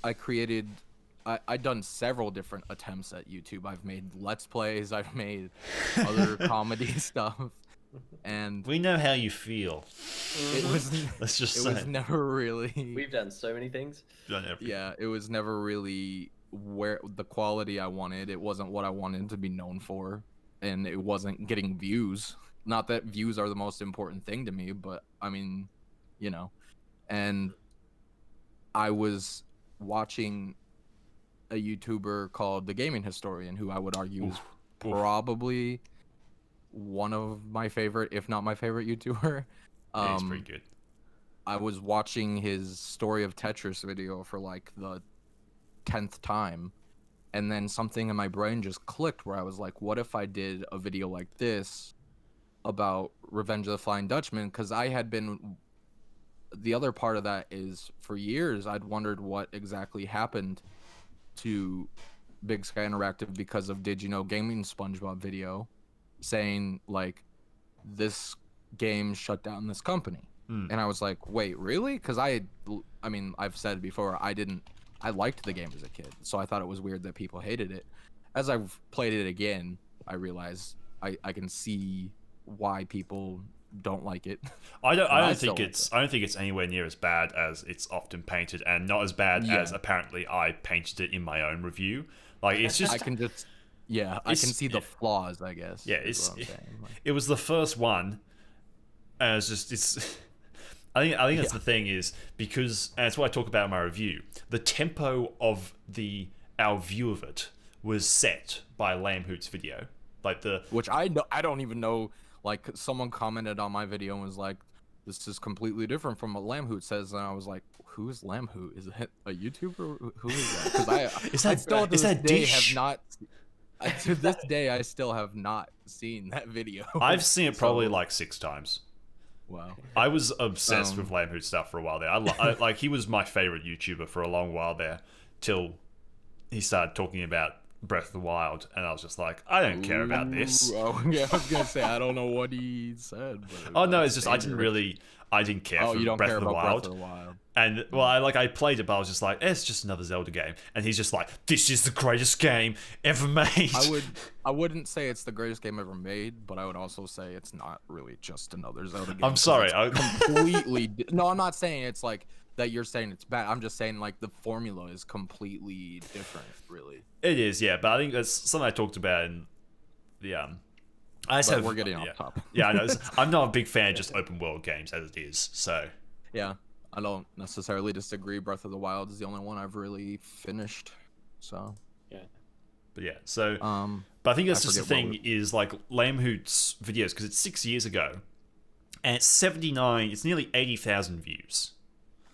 Speaker 3: I'd done several different attempts at YouTube. I've made Let's Plays, I've made other comedy stuff. And
Speaker 1: We know how you feel.
Speaker 3: it was
Speaker 1: Let's just
Speaker 3: it
Speaker 1: say.
Speaker 3: was never really
Speaker 2: We've done so many things.
Speaker 1: Done everything.
Speaker 3: yeah, it was never really where the quality I wanted. It wasn't what I wanted to be known for, and it wasn't getting views. Not that views are the most important thing to me, but I mean, and I was watching a YouTuber called The Gaming Historian, who I would argue is probably one of my favorite, if not my favorite YouTuber.
Speaker 1: Yeah, he's pretty good.
Speaker 3: I was watching his Story of Tetris video for like the 10th time, and then something in my brain just clicked where I was like, what if I did a video like this about Revenge of the Flying Dutchman? Because the other part of that is, for years I'd wondered what exactly happened to Big Sky Interactive because of Did You Know Gaming SpongeBob video saying like this game shut down this company. And I was like, wait, really? Because I mean, I've said before, I liked the game as a kid, so I thought it was weird that people hated it. As I've played it again, I realize I can see why people don't like it.
Speaker 1: I don't think it's anywhere near as bad as it's often painted, and not as bad as apparently I painted it in my own review. Like it's just
Speaker 3: I can see the flaws, I guess.
Speaker 1: Yeah,
Speaker 3: is what I'm saying. Like,
Speaker 1: it was the first one, and it's. I think that's the thing is because, and it's what I talk about in my review. The tempo of our view of it was set by Lamhoot's video,
Speaker 3: which I don't even know. Like, someone commented on my video and was like, "This is completely different from what Lamhoot says," and I was like, "Who is Lamhoot? Is it a YouTuber? Who is that?" Because I still to this day have not. To this day, I still have not seen that video.
Speaker 1: I've seen it probably like 6 times.
Speaker 3: Wow.
Speaker 1: I was obsessed with Lamhoot stuff for a while there. Like he was my favorite YouTuber for a long while there, till he started talking about Breath of the Wild, and I was just like, I don't care about this.
Speaker 3: Oh, yeah, I was gonna say I don't know what he said. But
Speaker 1: Oh no,
Speaker 3: that's
Speaker 1: it's just I didn't care
Speaker 3: Oh,
Speaker 1: for
Speaker 3: you don't
Speaker 1: Breath
Speaker 3: care
Speaker 1: of the
Speaker 3: about
Speaker 1: Wild.
Speaker 3: Breath of the Wild.
Speaker 1: And well, I played it, but I was just like, it's just another Zelda game. And he's just like, this is the greatest game ever made.
Speaker 3: I wouldn't say it's the greatest game ever made, but I would also say it's not really just another Zelda game.
Speaker 1: I'm sorry,
Speaker 3: completely. No, I'm not saying it's like that. You're saying it's bad. I'm just saying like the formula is completely different, really.
Speaker 1: It is, yeah. But I think that's something I talked about in the
Speaker 3: We're getting off topic.
Speaker 1: Yeah, I know. I'm not a big fan of just open world games as it is. So
Speaker 3: yeah, I don't necessarily disagree. Breath of the Wild is the only one I've really finished. So
Speaker 2: Yeah.
Speaker 1: but yeah, so but I think that's just the
Speaker 3: forget
Speaker 1: thing is like Lame Hoot's videos because it's 6 years ago, and it's 79. It's nearly 80,000 views.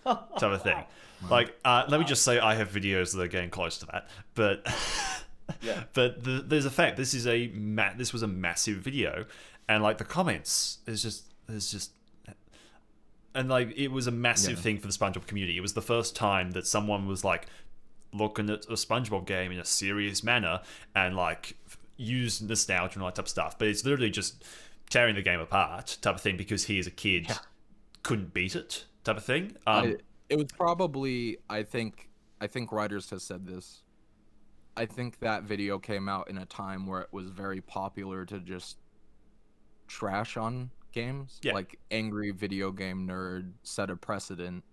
Speaker 1: Type of thing. Like, let me just say, I have videos that are getting close to that, but
Speaker 2: Yeah.
Speaker 1: but there's a fact. This was a massive video, and like the comments, there's just, and like it was a massive thing for the SpongeBob community. It was the first time that someone was like looking at a SpongeBob game in a serious manner and like use nostalgia and all that type of stuff. But it's literally just tearing the game apart type of thing because he as a kid couldn't beat it type of thing.
Speaker 3: It was probably I think writers have said this. I think that video came out in a time where it was very popular to just trash on games.
Speaker 1: Yeah.
Speaker 3: Like angry video game nerd set a precedent.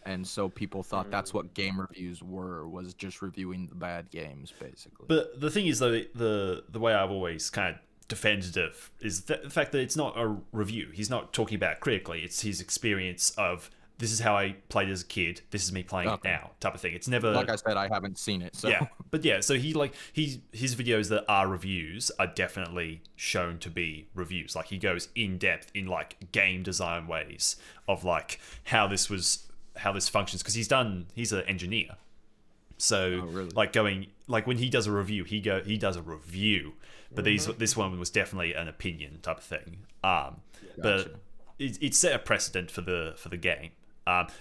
Speaker 3: And so people thought that's what game reviews was just reviewing the bad games, basically.
Speaker 1: But the thing is, though, the way I've always kind of defended it is the fact that it's not a review. He's not talking about it critically. It's his experience of, this is how I played as a kid, this is me playing it now, type of thing. It's never...
Speaker 3: Like I said, I haven't seen it, so...
Speaker 1: Yeah, but yeah, so his videos that are reviews are definitely shown to be reviews. Like, he goes in depth in, like, game design ways of, like, how this functions, because he's an engineer. So,
Speaker 3: really?
Speaker 1: like when he does a review, he does a review. But this one was definitely an opinion type of thing. But it set a precedent for the game.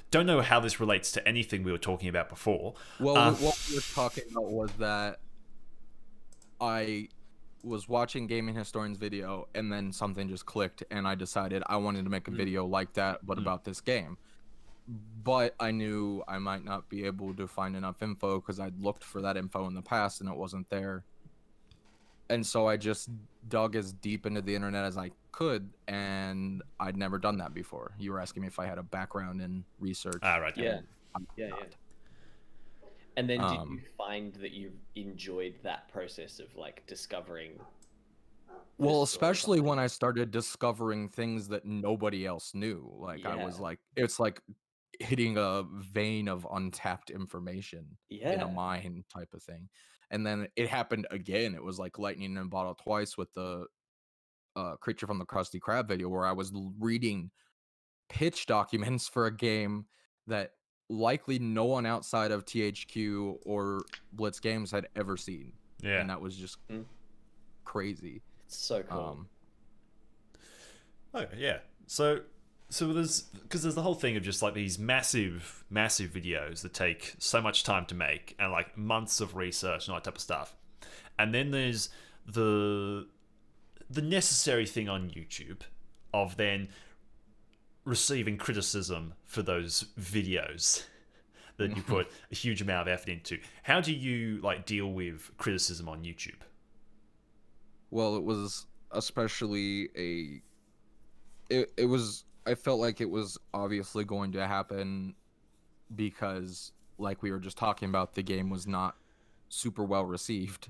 Speaker 1: Don't know how this relates to anything we were talking about before.
Speaker 3: Well, what we were talking about was that I was watching Gaming Historian's video, and then something just clicked, and I decided I wanted to make a video like that, but about this game. But I knew I might not be able to find enough info because I'd looked for that info in the past, and it wasn't there. And so I just dug as deep into the internet as I could, and I'd never done that before. You were asking me if I had a background in research.
Speaker 1: Right.
Speaker 2: Yeah. And then did you find that you enjoyed that process of like discovering?
Speaker 3: Well, especially when I started discovering things that nobody else knew. Like I was like, it's like hitting a vein of untapped information in a mine type of thing. And then it happened again. It was like lightning in a bottle twice with the Creature from the Krusty Krab video, where I was reading pitch documents for a game that likely no one outside of THQ or Blitz Games had ever seen.
Speaker 1: Yeah.
Speaker 3: And that was just crazy.
Speaker 2: It's so cool.
Speaker 1: Okay, yeah. So there's the whole thing of just like these massive videos that take so much time to make and like months of research and all that type of stuff. And then there's the necessary thing on YouTube of then receiving criticism for those videos that you put a huge amount of effort into. How do you like deal with criticism on YouTube?
Speaker 3: Well, it was especially I felt like it was obviously going to happen because, like we were just talking about, the game was not super well received.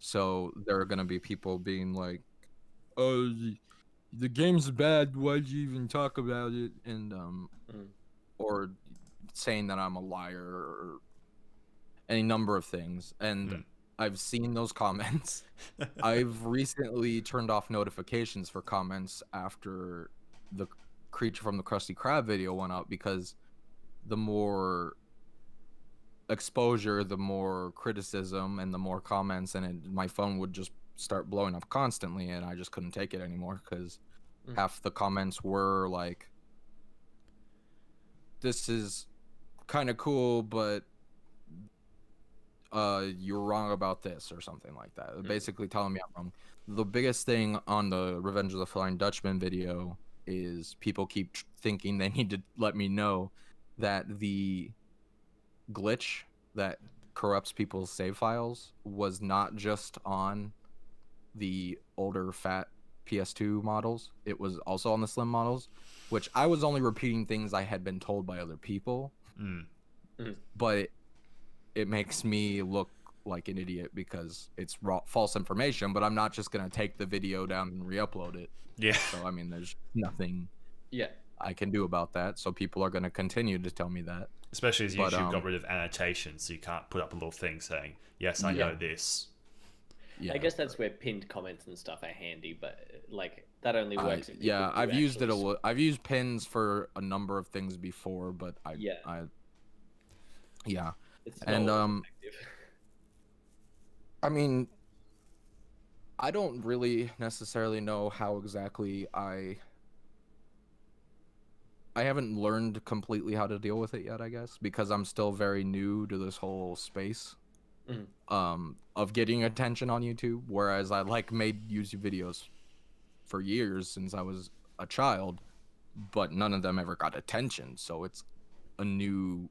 Speaker 3: So there are going to be people being like, oh, the game's bad, why'd you even talk about it? And or saying that I'm a liar or any number of things. And I've seen those comments. I've recently turned off notifications for comments after the Creature from the Krusty Krab video went up, because the more exposure, the more criticism, and the more comments, and my phone would just start blowing up constantly, and I just couldn't take it anymore because half the comments were like, this is kind of cool, but you're wrong about this or something like that. Basically telling me I'm wrong. The biggest thing on the Revenge of the Flying Dutchman video is people keep thinking they need to let me know that the glitch that corrupts people's save files was not just on the older fat PS2 models. It was also on the slim models, which I was only repeating things I had been told by other people. But it makes me look like an idiot because it's false information, but I'm not just going to take the video down and re-upload it.
Speaker 1: Yeah.
Speaker 3: So, I mean, there's nothing
Speaker 2: Yeah.
Speaker 3: I can do about that. So people are going to continue to tell me that.
Speaker 1: Especially as YouTube got rid of annotations, so you can't put up a little thing saying, yes, I know this.
Speaker 3: Yeah,
Speaker 2: I guess that's where pinned comments and stuff are handy, but like that only works. If
Speaker 3: yeah,
Speaker 2: people
Speaker 3: I've
Speaker 2: do
Speaker 3: used it
Speaker 2: actually
Speaker 3: I've used pins for a number of things before, but
Speaker 2: Yeah. It's
Speaker 3: and
Speaker 2: not always effective.
Speaker 3: I mean, I don't really necessarily know how exactly I haven't learned completely how to deal with it yet, I guess, because I'm still very new to this whole space of getting attention on YouTube, whereas I made YouTube videos for years since I was a child, but none of them ever got attention, so it's a new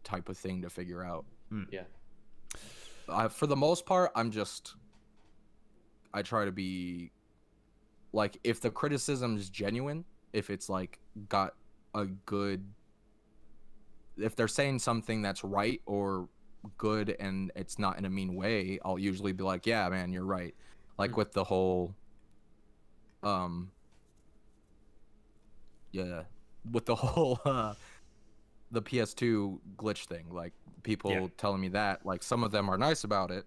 Speaker 3: type of thing to figure out.
Speaker 2: Yeah.
Speaker 3: For the most part, I try to be like, if the criticism is genuine, if it's like got a good, if they're saying something that's right or good and it's not in a mean way, I'll usually be like, yeah, man, you're right. Like with the whole the PS2 glitch thing, like people telling me that, like some of them are nice about it,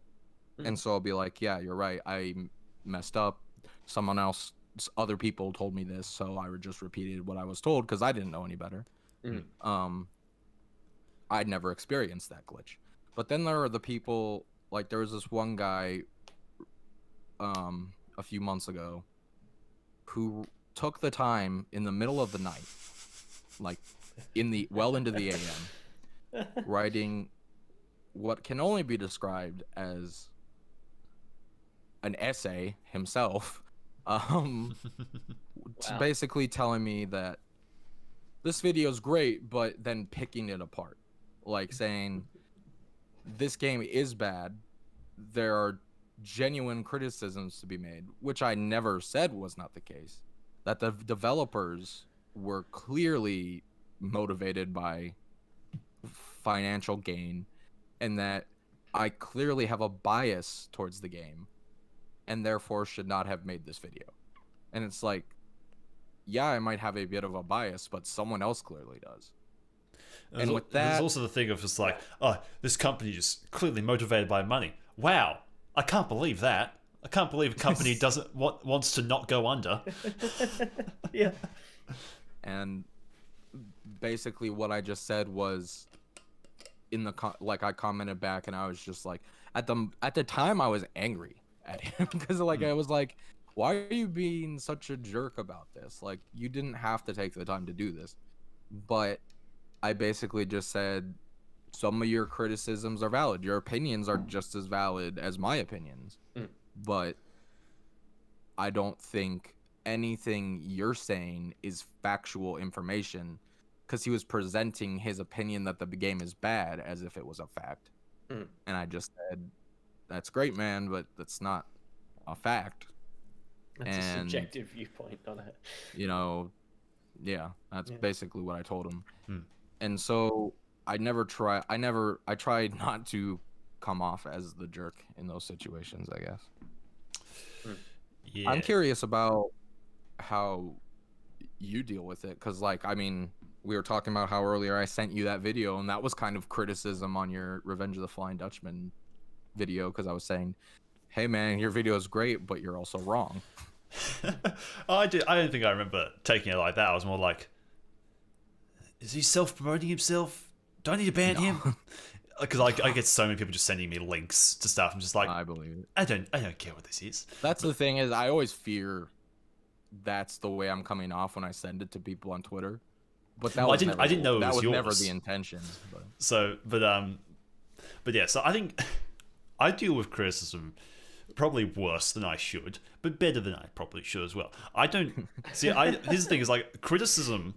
Speaker 3: and so I'll be like, yeah, you're right, I messed up. Other people told me this, so I just repeated what I was told because I didn't know any better. I'd never experienced that glitch. But then there are the people, like there was this one guy a few months ago who took the time in the middle of the night, like into the AM, writing what can only be described as an essay himself, basically telling me that this video is great, but then picking it apart, like saying this game is bad, there are genuine criticisms to be made, which I never said was not the case, that the developers were clearly motivated by financial gain, and that I clearly have a bias towards the game and therefore should not have made this video. And it's like, yeah, I might have a bit of a bias, but someone else clearly does. And with that,
Speaker 1: there's also the thing of just like, oh, this company is clearly motivated by money. Wow, I can't believe that. I can't believe a company wants to not go under.
Speaker 2: Yeah.
Speaker 3: And basically what I just said was, I commented back, and I was just like, at the time I was angry at him because I was like, why are you being such a jerk about this? Like, you didn't have to take the time to do this. But I basically just said, some of your criticisms are valid. Your opinions are just as valid as my opinions. But I don't think anything you're saying is factual information, because he was presenting his opinion that the game is bad as if it was a fact. And I just said, that's great, man, but that's not a fact.
Speaker 2: That's a subjective viewpoint on it.
Speaker 3: Yeah, that's basically what I told him. And so I tried not to come off as the jerk in those situations, I guess.
Speaker 1: Yeah.
Speaker 3: I'm curious about how you deal with it, because we were talking about how earlier I sent you that video, and that was kind of criticism on your Revenge of the Flying Dutchman video, because I was saying, hey man, your video is great, but you're also wrong.
Speaker 1: I don't think I remember taking it like that. I was more like, is he self-promoting himself? Do I need to ban him? Because I get so many people just sending me links to stuff. I'm just like,
Speaker 3: I believe it.
Speaker 1: I don't care what this is.
Speaker 3: That's the thing, is I always fear that's the way I'm coming off when I send it to people on Twitter. But that
Speaker 1: I didn't know it was yours.
Speaker 3: Never the intention.
Speaker 1: But yeah. So I think I deal with criticism probably worse than I should, but better than I probably should as well. I don't see. Here's the thing: is like criticism.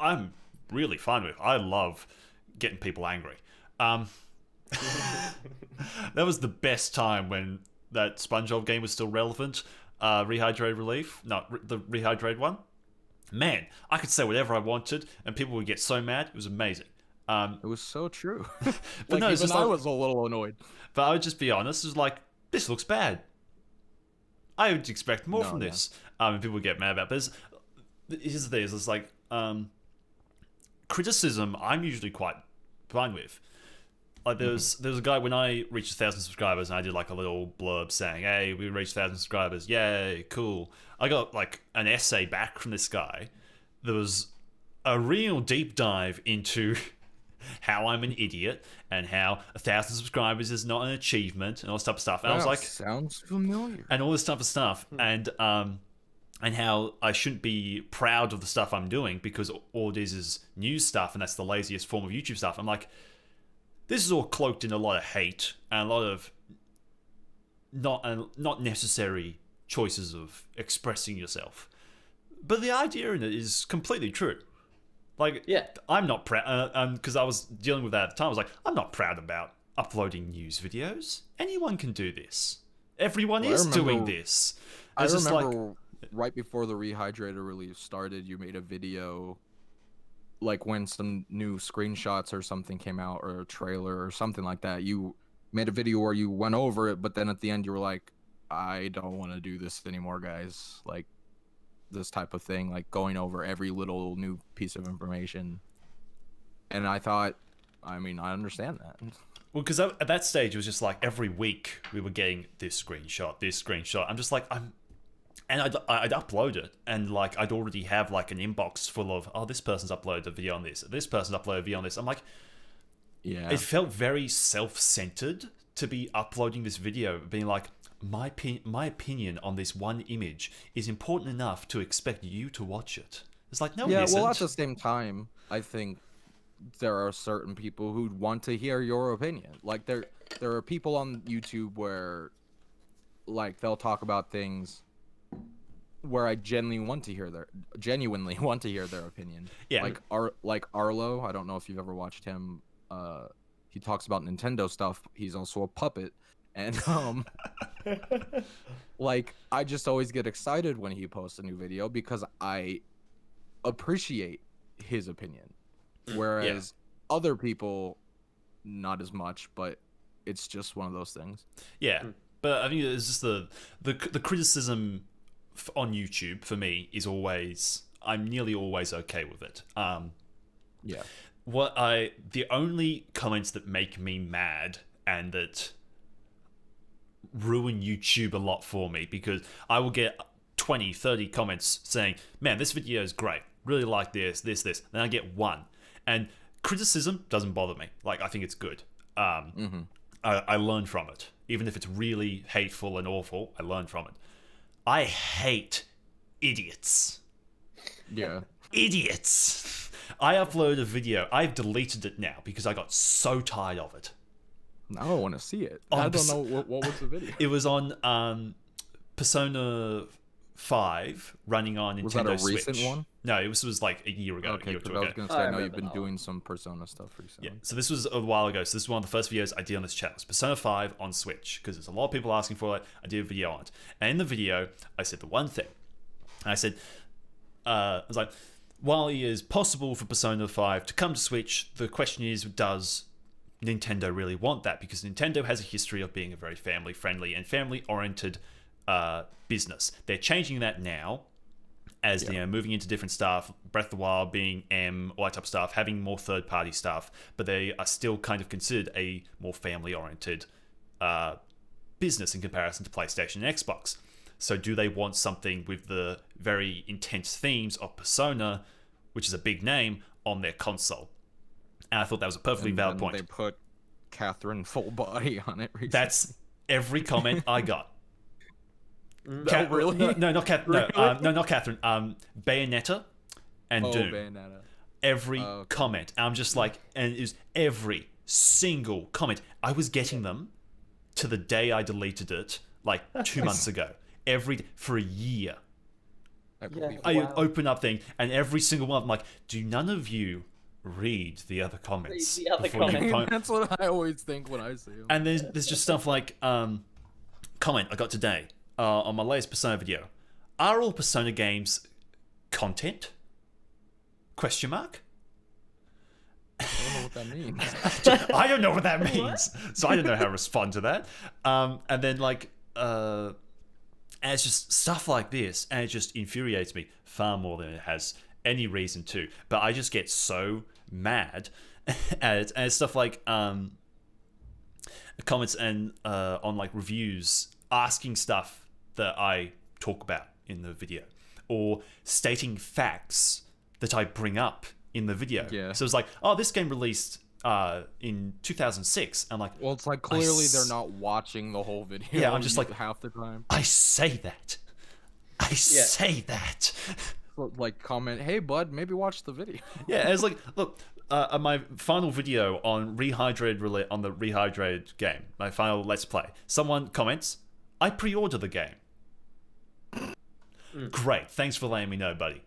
Speaker 1: I'm really fine with. I love getting people angry. That was the best time when that SpongeBob game was still relevant. Rehydrate Relief, no, the Rehydrate one. Man, I could say whatever I wanted, and people would get so mad. It was amazing.
Speaker 3: It was so true.
Speaker 1: But no, it's
Speaker 3: even
Speaker 1: just
Speaker 3: I
Speaker 1: like,
Speaker 3: was a little annoyed.
Speaker 1: but I would just be honest. It's like, this looks bad. I would expect more
Speaker 3: No,
Speaker 1: from
Speaker 3: yeah.
Speaker 1: this. And people would get mad about. But here's the thing: it's like criticism. I'm usually quite fine with. Like there was a guy when I reached 1,000 subscribers, and I did like a little blurb saying, "Hey, we reached 1,000 subscribers! Yay, cool!" I got like an essay back from this guy. There was a real deep dive into how I'm an idiot and how 1,000 subscribers is not an achievement and all this type of stuff. And I was like,
Speaker 3: sounds familiar.
Speaker 1: and all this type of stuff, and how I shouldn't be proud of the stuff I'm doing because all it is news stuff, and that's the laziest form of YouTube stuff. I'm like, this is all cloaked in a lot of hate and a lot of not necessary choices of expressing yourself. But the idea in it is completely true. Like,
Speaker 2: Yeah.
Speaker 1: I'm not proud, because I was dealing with that at the time. I was like, I'm not proud about uploading news videos. Anyone can do this. Everyone
Speaker 3: Well, I
Speaker 1: is doing
Speaker 3: remember-
Speaker 1: this.
Speaker 3: I
Speaker 1: It's just like,
Speaker 3: remember right before the Rehydrator release started, you made a video, like when some new screenshots or something came out, or a trailer or something like that. You made a video where you went over it, but then at the end you were like, I don't want to do this anymore, guys. Like, this type of thing, like going over every little new piece of information. And I thought, I mean, I understand that.
Speaker 1: well, because at that stage, it was just like every week we were getting this screenshot. I'm just like, and I'd upload it, and like I'd already have like an inbox full of, oh, this person's uploaded a video on this person's uploaded a video on this. I'm like,
Speaker 3: Yeah.
Speaker 1: it felt very self-centered to be uploading this video, being like, my opinion on this one image is important enough to expect you to watch it. It's like, no,
Speaker 3: Yeah,
Speaker 1: it isn't.
Speaker 3: well, at the same time, I think there are certain people who want to hear your opinion. Like there are people on YouTube where, like, they'll talk about things where I genuinely want to hear their opinion.
Speaker 1: Yeah.
Speaker 3: Like Arlo. I don't know if you've ever watched him. He talks about Nintendo stuff. He's also a puppet, and like, I just always get excited when he posts a new video because I appreciate his opinion, whereas other people, not as much. But it's just one of those things.
Speaker 1: Yeah, but I think it's just the criticism on YouTube for me is always, I'm nearly always okay with it.
Speaker 3: Yeah.
Speaker 1: The only comments that make me mad and that ruin YouTube a lot for me, because I will get 20, 30 comments saying, man, this video is great, really like this. Then I get one. And criticism doesn't bother me. Like, I think it's good. I learn from it. Even if it's really hateful and awful, I learn from it. I hate idiots.
Speaker 3: Yeah.
Speaker 1: Idiots. I uploaded a video. I've deleted it now because I got so tired of it.
Speaker 3: Now I want to see it.
Speaker 1: Oh,
Speaker 3: I don't know what was the video.
Speaker 1: It was on Persona 5 running on Nintendo
Speaker 3: Was that a
Speaker 1: Switch.
Speaker 3: recent one?
Speaker 1: No, it was like a year ago.
Speaker 3: Okay,
Speaker 1: a year or
Speaker 3: because
Speaker 1: two
Speaker 3: I was
Speaker 1: ago.
Speaker 3: gonna
Speaker 2: I
Speaker 3: say, I know
Speaker 2: remember
Speaker 3: you've been
Speaker 2: that
Speaker 3: doing some Persona stuff recently.
Speaker 1: Yeah, so this was a while ago. So this is one of the first videos I did on this channel. It's Persona 5 on Switch, because there's a lot of people asking for it. I did a video on it. And in the video, I said the one thing. I said, I was like, while it is possible for Persona 5 to come to Switch, the question is, does Nintendo really want that? Because Nintendo has a history of being a very family-friendly and family-oriented business. They're changing that now, as you know, moving into different stuff, Breath of the Wild being all that type of stuff, having more third-party stuff, but they are still kind of considered a more family-oriented business in comparison to PlayStation and Xbox. So do they want something with the very intense themes of Persona, which is a big name, on their console? And I thought that was a perfectly valid point.
Speaker 3: They put Catherine full body on it recently.
Speaker 1: That's every comment I got.
Speaker 3: No, really?
Speaker 1: No, not Catherine. No, not Catherine. Bayonetta and Doom.
Speaker 3: Bayonetta.
Speaker 1: Every comment. I'm just like, and it was every single comment. I was getting them to the day I deleted it, like 2 months ago. For a year. I open up thing, and every single one, I'm like, do none of you read the other comments?
Speaker 2: Read the other
Speaker 1: before you
Speaker 2: comments.
Speaker 3: That's what I always think when I see them.
Speaker 1: And there's just stuff like, comment I got today on my latest Persona video. Are all Persona games content? Question mark?
Speaker 3: I don't know what that means.
Speaker 1: I don't know what that means. So I don't know how to respond to that. And then like, and it's just stuff like this, and it just infuriates me far more than it has any reason to. But I just get so mad at it. And it's stuff like comments and on like reviews asking stuff that I talk about in the video, or stating facts that I bring up in the video.
Speaker 3: Yeah.
Speaker 1: So it's like, oh, this game released in 2006. I'm like,
Speaker 3: Well, it's like clearly they're not watching the whole video.
Speaker 1: Yeah, I'm just like,
Speaker 3: half the time.
Speaker 1: I say that. I say that.
Speaker 3: Like comment, hey bud, maybe watch the video.
Speaker 1: Yeah, and it's like, look, my final video on the Rehydrated game, my final Let's Play, someone comments, I pre-order the game. Great, thanks for letting me know, buddy.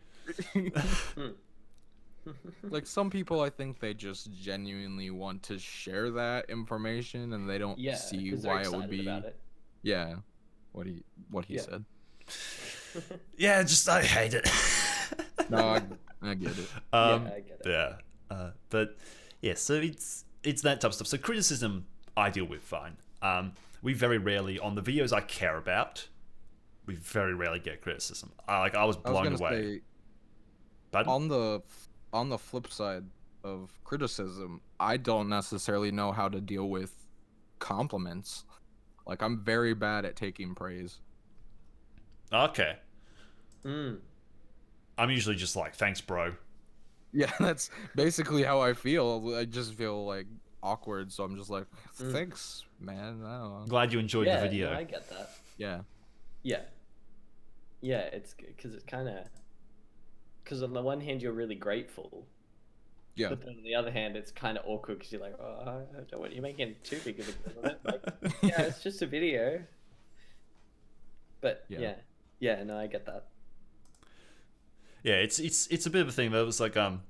Speaker 3: Like some people, I think they just genuinely want to share that information, and they don't see
Speaker 2: 'cause they're
Speaker 3: why it would
Speaker 2: excited
Speaker 3: be.
Speaker 2: about it.
Speaker 3: Yeah, what he said.
Speaker 1: Yeah, just I hate it.
Speaker 3: No, I get it.
Speaker 2: I get it.
Speaker 1: Yeah, but yeah, so it's that type of stuff. So criticism I deal with fine. We very rarely, on the videos I care about, we very rarely get criticism. I was blown away.
Speaker 3: Say, on the flip side of criticism, I don't necessarily know how to deal with compliments. Like, I'm very bad at taking praise.
Speaker 1: Okay. I'm usually just like, thanks, bro.
Speaker 3: Yeah, that's basically how I feel. I just feel like awkward, so I'm just like, thanks, man. I don't know.
Speaker 1: Glad you enjoyed the video.
Speaker 2: No, I get that.
Speaker 3: Yeah.
Speaker 2: Yeah, it's because it's kind of, because on the one hand you're really grateful,
Speaker 3: Yeah.
Speaker 2: but then on the other hand it's kind of awkward because you're like, oh, I don't want you making too big of a deal of it. Like, yeah, it's just a video. But yeah, no, I get that.
Speaker 1: Yeah, it's a bit of a thing. That was like one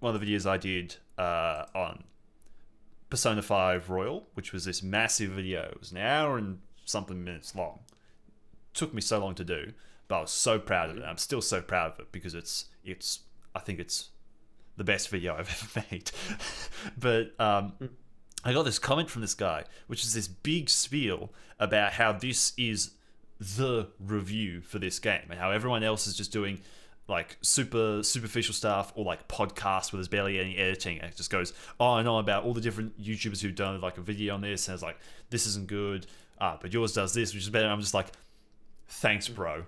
Speaker 1: of the videos I did on Persona 5 Royal, which was this massive video. It was an hour and something minutes long. Took me so long to do, but I was so proud of it. I'm still so proud of it because I think it's the best video I've ever made. But I got this comment from this guy, which is this big spiel about how this is the review for this game and how everyone else is just doing like superficial stuff or like podcasts where there's barely any editing, and it just goes on and on about all the different YouTubers who've done like a video on this, and it's like, this isn't good, but yours does this, which is better. And I'm just like, thanks, bro.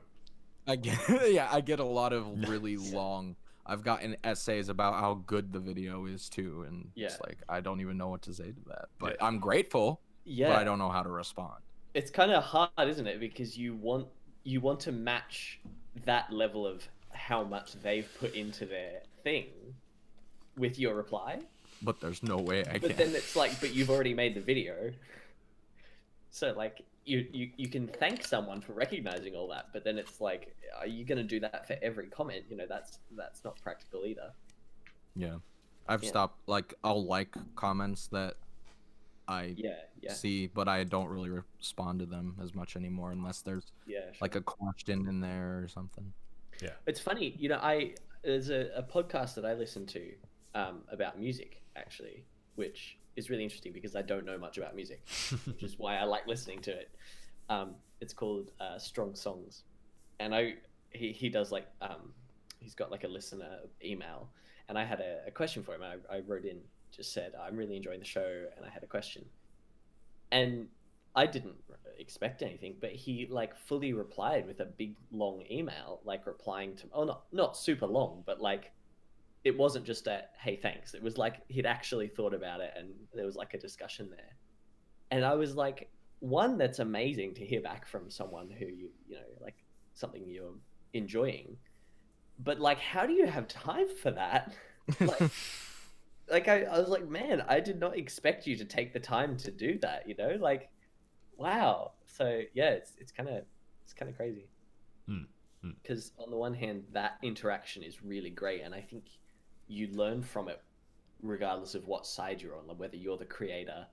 Speaker 3: I get a lot of really long. I've gotten essays about how good the video is too, and it's like I don't even know what to say to that. But I'm grateful.
Speaker 2: Yeah,
Speaker 3: but I don't know how to respond.
Speaker 2: It's kind of hard, isn't it? Because you want to match that level of how much they've put into their thing with your reply.
Speaker 3: But there's no way I can.
Speaker 2: But then it's like, but you've already made the video, so like you can thank someone for recognizing all that. But then it's like, are you gonna do that for every comment? You know, that's not practical either.
Speaker 3: Yeah, I've stopped. Like, I'll like comments that I see, but I don't really respond to them as much anymore unless there's like a question in there or something.
Speaker 1: Yeah,
Speaker 2: it's funny, you know. There's a podcast that I listen to about music actually, which is really interesting because I don't know much about music, which is why I like listening to it. It's called Strong Songs, and he does like he's got like a listener email, and I had a question for him. I wrote in, just said, I'm really enjoying the show and I had a question, and I didn't expect anything, but he like fully replied with a big long email, like replying to, not super long, but like it wasn't just a hey thanks, it was like he'd actually thought about it and there was like a discussion there. And I was like, one, that's amazing to hear back from someone who you know, like something you're enjoying, but like how do you have time for that? Like like I was like, man, I did not expect you to take the time to do that, you know? Like, wow. So yeah, it's kind of crazy.
Speaker 1: Hmm. Hmm.
Speaker 2: Because on the one hand, that interaction is really great, and I think you learn from it regardless of what side you're on, like whether you're the creator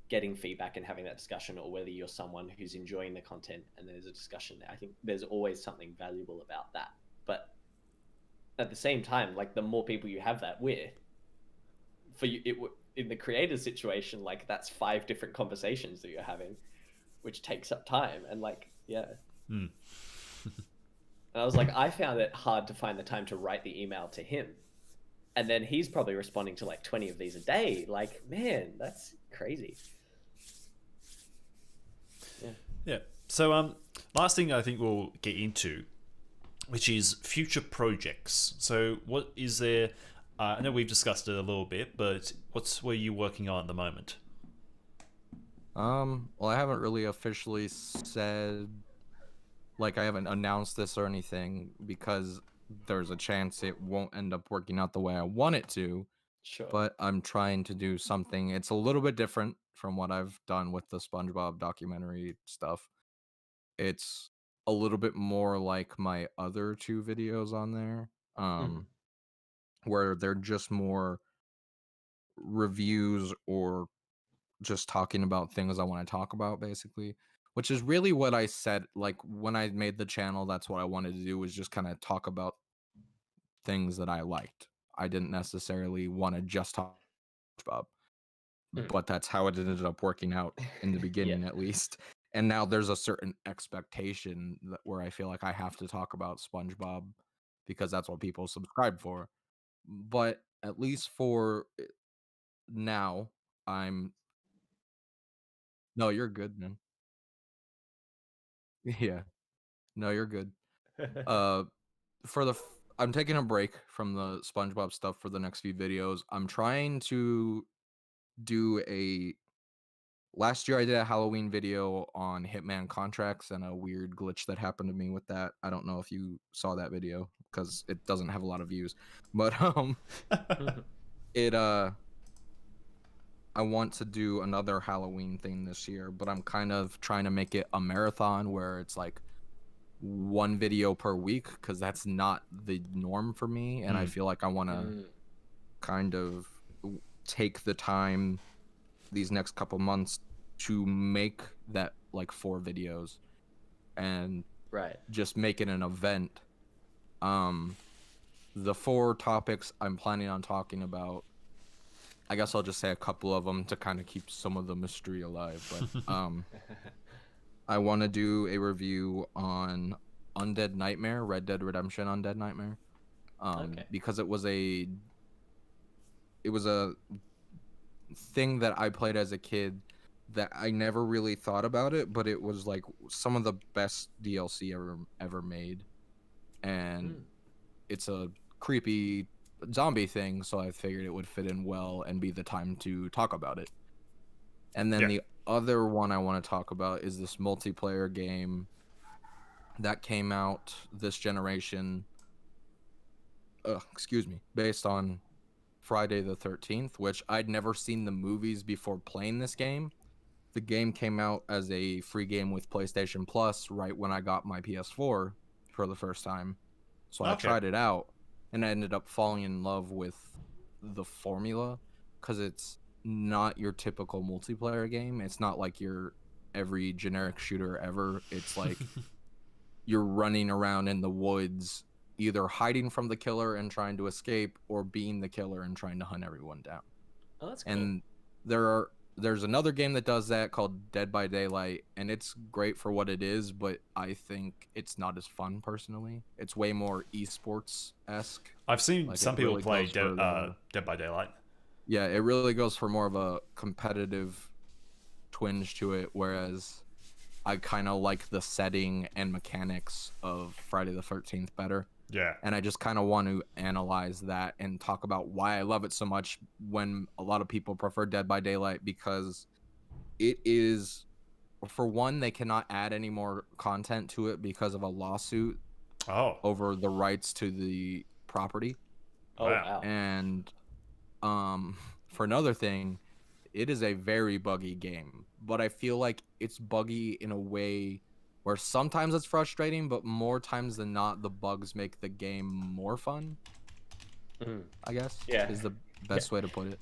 Speaker 2: getting feedback and having that discussion, or whether you're someone who's enjoying the content and there's a discussion. I think there's always something valuable about that. But at the same time, like the more people you have that with, for you, in the creator situation, like that's 5 different conversations that you're having, which takes up time. And like, yeah.
Speaker 1: Hmm.
Speaker 2: And I was like, I found it hard to find the time to write the email to him. And then he's probably responding to like 20 of these a day. Like, man, that's crazy. Yeah.
Speaker 1: Yeah. So, last thing I think we'll get into, which is future projects. So, what is there? I know we've discussed it a little bit, but what are you working on at the moment?
Speaker 3: Well, I haven't really officially said, like, I haven't announced this or anything because there's a chance it won't end up working out the way I want it to.
Speaker 2: Sure.
Speaker 3: But I'm trying to do something. It's a little bit different from what I've done with the SpongeBob documentary stuff. It's a little bit more like my other 2 videos on there,
Speaker 2: Mhm.
Speaker 3: where they're just more reviews or just talking about things I want to talk about, basically. Which is really what I said. Like when I made the channel, that's what I wanted to do, was just kind of talk about things that I liked. I didn't necessarily want to just talk about,
Speaker 2: Mm.
Speaker 3: but that's how it ended up working out in the
Speaker 2: Yeah.
Speaker 3: beginning, at least. And now there's a certain expectation where I feel like I have to talk about SpongeBob because that's what people subscribe for. But at least for now, I'm no, you're good, man. Yeah, no, you're good. Uh, for the I'm taking a break from the SpongeBob stuff for the next few videos. I'm trying to do a last year I did a Halloween video on Hitman contracts and a weird glitch that happened to me with that. I don't know if you saw that video because it doesn't have a lot of views. But it I want to do another Halloween thing this year, but I'm kind of trying to make it a marathon where it's like 1 video per week because that's not the norm for me, and I feel like I want to
Speaker 2: Mm.
Speaker 3: kind of take the time these next couple months to make that like 4 videos and
Speaker 2: Right.
Speaker 3: just make it an event. The 4 topics I'm planning on talking about, I guess I'll just say a couple of them to kind of keep some of the mystery alive, but I want to do a review on Undead Nightmare, Red Dead Redemption Undead Nightmare,
Speaker 2: Okay.
Speaker 3: because it was a thing that I played as a kid that I never really thought about it, but it was like some of the best DLC ever made, and
Speaker 2: Mm.
Speaker 3: it's a creepy zombie thing, so I figured it would fit in well and be the time to talk about it. And then
Speaker 1: Yeah.
Speaker 3: the other one I want to talk about is this multiplayer game that came out this generation. Excuse me, based on Friday the 13th, which I'd never seen the movies before playing this game. The game came out as a free game with PlayStation Plus right when I got my PS4 for the first time. So I
Speaker 1: Okay.
Speaker 3: tried it out and I ended up falling in love with the formula because it's not your typical multiplayer game. It's not like your every generic shooter ever. It's like you're running around in the woods, either hiding from the killer and trying to escape, or being the killer and trying to hunt everyone down.
Speaker 2: Oh, that's cool.
Speaker 3: And there's another game that does that called Dead by Daylight, and it's great for what it is, but I think it's not as fun personally. It's way more esports-esque.
Speaker 1: I've seen
Speaker 3: Like,
Speaker 1: some
Speaker 3: it
Speaker 1: people
Speaker 3: really
Speaker 1: play
Speaker 3: goes for
Speaker 1: Dead by Daylight.
Speaker 3: yeah, it really goes for more of a competitive twinge to it, whereas I kind of like the setting and mechanics of Friday the 13th better.
Speaker 1: Yeah.
Speaker 3: And I just kind of want to analyze that and talk about why I love it so much when a lot of people prefer Dead by Daylight, because it is, for one, they cannot add any more content to it because of a lawsuit
Speaker 1: Oh.
Speaker 3: over the rights to the property.
Speaker 2: Oh,
Speaker 1: Wow.
Speaker 2: wow.
Speaker 3: And for another thing, it is a very buggy game, but I feel like it's buggy in a way where sometimes it's frustrating, but more times than not, the bugs make the game more fun. I guess
Speaker 2: Yeah.
Speaker 3: is the best way to put it.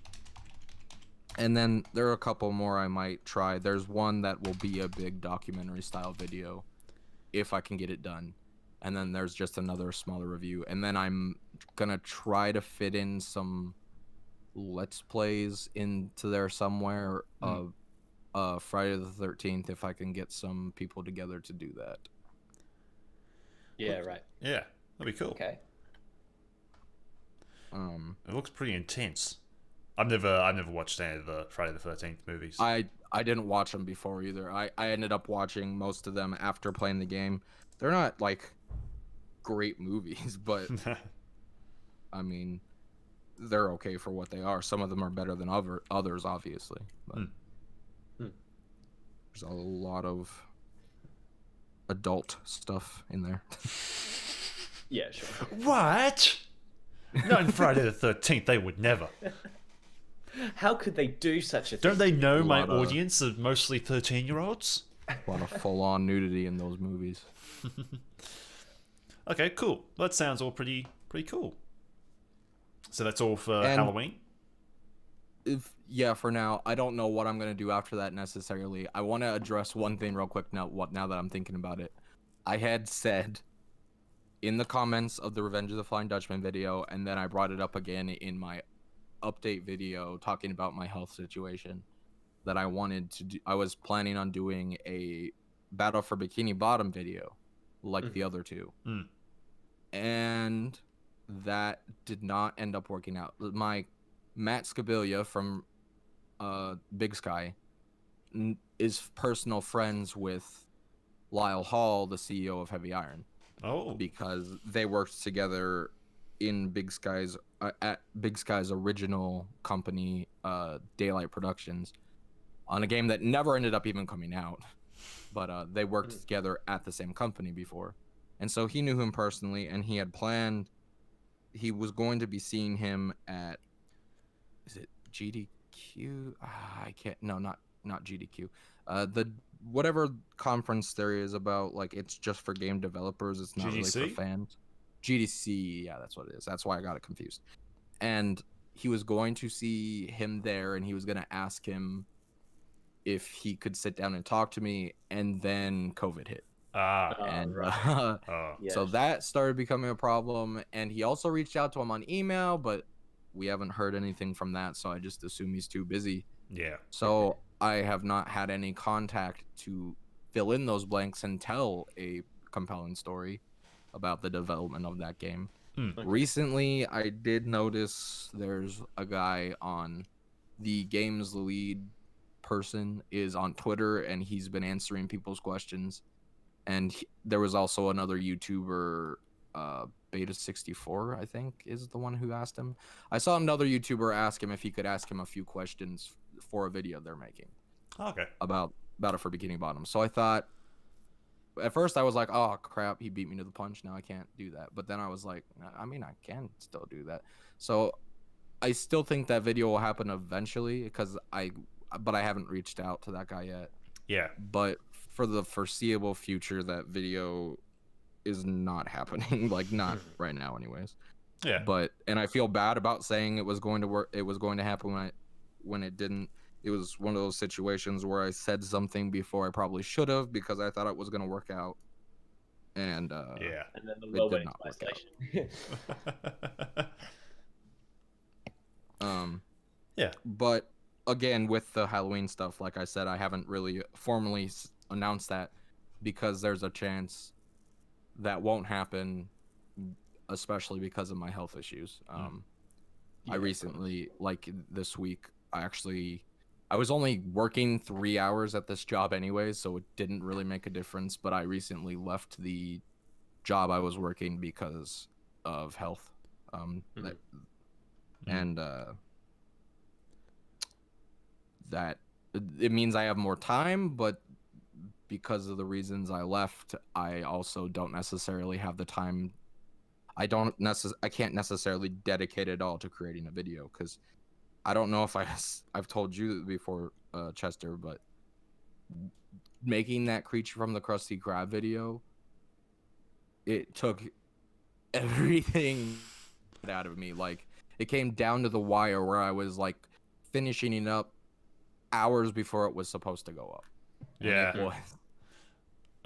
Speaker 3: And then there are a couple more I might try. There's one that will be a big documentary style video if I can get it done. And then there's just another smaller review. And then I'm gonna try to fit in some let's plays into there somewhere. Friday the 13th, if I can get some people together to do that.
Speaker 2: Yeah, right.
Speaker 1: Yeah, that'd be cool.
Speaker 2: Okay.
Speaker 1: It looks pretty intense. I've never watched any of the Friday the 13th movies.
Speaker 3: I didn't watch them before either. I ended up watching most of them after playing the game. They're not like great movies, but I mean, they're okay for what they are. Some of them are better than others, obviously. But there's a lot of adult stuff in there.
Speaker 2: Yeah, sure.
Speaker 1: What? Not in Friday the 13th. They would never.
Speaker 2: How could they do such a thing?
Speaker 1: Don't they know my
Speaker 3: lot of-
Speaker 1: audience are mostly 13-year-olds?
Speaker 3: A lot of full-on nudity in those movies.
Speaker 1: Okay, cool. That sounds all pretty cool. So that's all for
Speaker 3: And-
Speaker 1: Halloween?
Speaker 3: Yeah, for now. I don't know what I'm gonna do after that necessarily. I want to address one thing real quick now that I'm thinking about it. I had said in the comments of the Revenge of the Flying Dutchman video, and then I brought it up again in my update video talking about my health situation, that I wanted to do. I was planning on doing a Battle for Bikini Bottom video like the other two. And that did not end up working out. My Matt Scabilia from Big Sky is personal friends with Lyle Hall, the CEO of Heavy Iron,
Speaker 1: Oh.
Speaker 3: because they worked together in Big Sky's at Big Sky's original company, Daylight Productions, on a game that never ended up even coming out. But they worked together at the same company before, and so he knew him personally, and he had planned. He was going to be seeing him at, is it GDQ? I can't. No, not GDQ. The whatever conference there is about, like, it's just for game developers. It's not really
Speaker 1: GDC?
Speaker 3: for fans. GDC, yeah, that's what it is. That's why I got it confused. And he was going to see him there, and he was going to ask him if he could sit down and talk to me, and then COVID hit. And
Speaker 1: Oh.
Speaker 2: Yeah,
Speaker 3: so that started becoming a problem, and he also reached out to him on email, but we haven't heard anything from that, so I just assume he's too busy.
Speaker 1: Yeah.
Speaker 3: So I have not had any contact to fill in those blanks and tell a compelling story about the development of that game. Recently, I did notice there's a guy on the game's lead person is on Twitter, and he's been answering people's questions. And there was also another YouTuber, Beta64, I think, is the one who asked him. I saw another YouTuber ask him if he could ask him a few questions for a video they're making
Speaker 1: Okay.
Speaker 3: about Battle for Bikini Bottom. So I thought, at first I was like, oh crap, he beat me to the punch. Now I can't do that. But then I was like, I mean, I can still do that. So I still think that video will happen eventually, but I haven't reached out to that guy yet.
Speaker 1: Yeah.
Speaker 3: But for the foreseeable future, that video is not happening. Like, not right now anyways.
Speaker 1: Yeah.
Speaker 3: And I feel bad about saying it was going to work. It was going to happen when it didn't. It was one of those situations where I said something before I probably should have, because I thought it was going to work out. And
Speaker 1: Yeah.
Speaker 2: And then the
Speaker 3: It
Speaker 2: lower
Speaker 3: did not work
Speaker 2: isolation.
Speaker 1: Yeah.
Speaker 3: But again, with the Halloween stuff, like I said, I haven't really formally announced that, because there's a chance that won't happen, especially because of my health issues. I recently, like this week, I was only working 3 hours at this job anyways, so it didn't really make a difference. But I recently left the job I was working because of health. And that it means I have more time, but because of the reasons I left, I also don't necessarily have the time. I can't necessarily dedicate it all to creating a video, because I don't know if I've told you before, Chester, but making that creature from the Krusty Krab video, it took everything out of me. Like, it came down to the wire where I was like finishing it up hours before it was supposed to go up. And
Speaker 1: Yeah.
Speaker 3: it was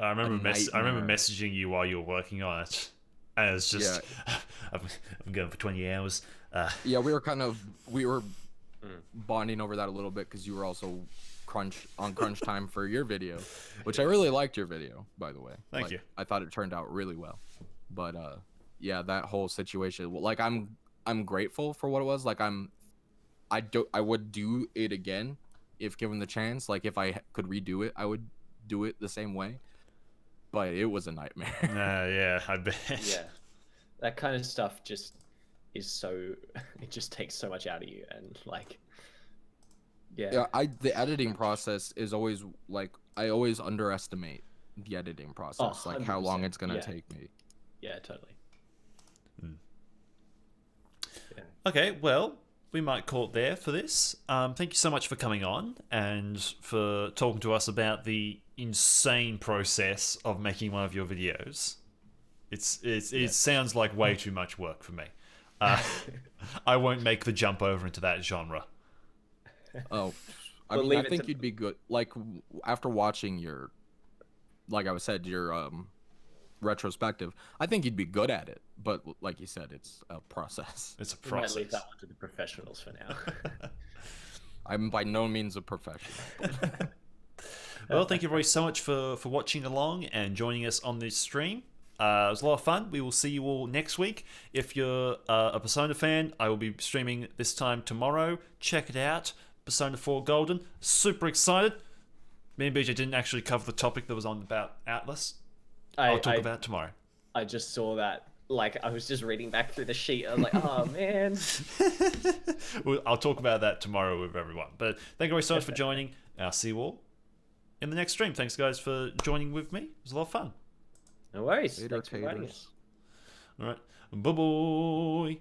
Speaker 1: I remember
Speaker 3: a nightmare.
Speaker 1: messaging you while you were working on it, and it's just I'm going for 20 hours.
Speaker 3: Yeah, we were bonding over that a little bit because you were also crunch time for your video, which I really liked your video, by the way.
Speaker 1: Thank you.
Speaker 3: I thought it turned out really well. But yeah, that whole situation, like, I'm grateful for what it was. Like, I would do it again if given the chance. Like, if I could redo it, I would do it the same way. But it was a nightmare.
Speaker 1: Yeah, I bet.
Speaker 2: Yeah, that kind of stuff just is so. It just takes so much out of you, and like, yeah.
Speaker 3: The editing process is always like, I always underestimate the editing process, like how long
Speaker 2: 100%,
Speaker 3: it's gonna
Speaker 2: yeah.
Speaker 3: take me.
Speaker 2: Yeah, totally. Yeah.
Speaker 1: Okay, well, we might call it there for this. Thank you so much for coming on and for talking to us about the insane process of making one of your videos. It sounds like way too much work for me. I won't make the jump over into that genre.
Speaker 3: Oh,
Speaker 2: We'll
Speaker 3: I think you'd be good. Like, after watching your, like I said, your retrospective, I think you'd be good at it. But like you said, it's a process.
Speaker 1: It's a
Speaker 2: We might
Speaker 1: process.
Speaker 2: leave that one to the professionals for now.
Speaker 3: I'm by no means a professional.
Speaker 1: Well, thank you everybody so much for watching along and joining us on this stream. It was a lot of fun. We will see you all next week. If you're a Persona fan, I will be streaming this time tomorrow. Check it out. Persona 4 Golden. Super excited. Me and BJ didn't actually cover the topic that was on about Atlas. I'll talk about it tomorrow.
Speaker 2: I just saw that. Like, I was just reading back through the sheet. I was like, oh man.
Speaker 1: I'll talk about that tomorrow with everyone. But thank you very so much for joining. I'll see you all in the next stream. Thanks, guys, for joining with me. It was a lot of fun.
Speaker 2: No worries.
Speaker 3: Later,
Speaker 2: Thanks for inviting
Speaker 3: taters.
Speaker 2: us.
Speaker 1: All right. Bye-bye.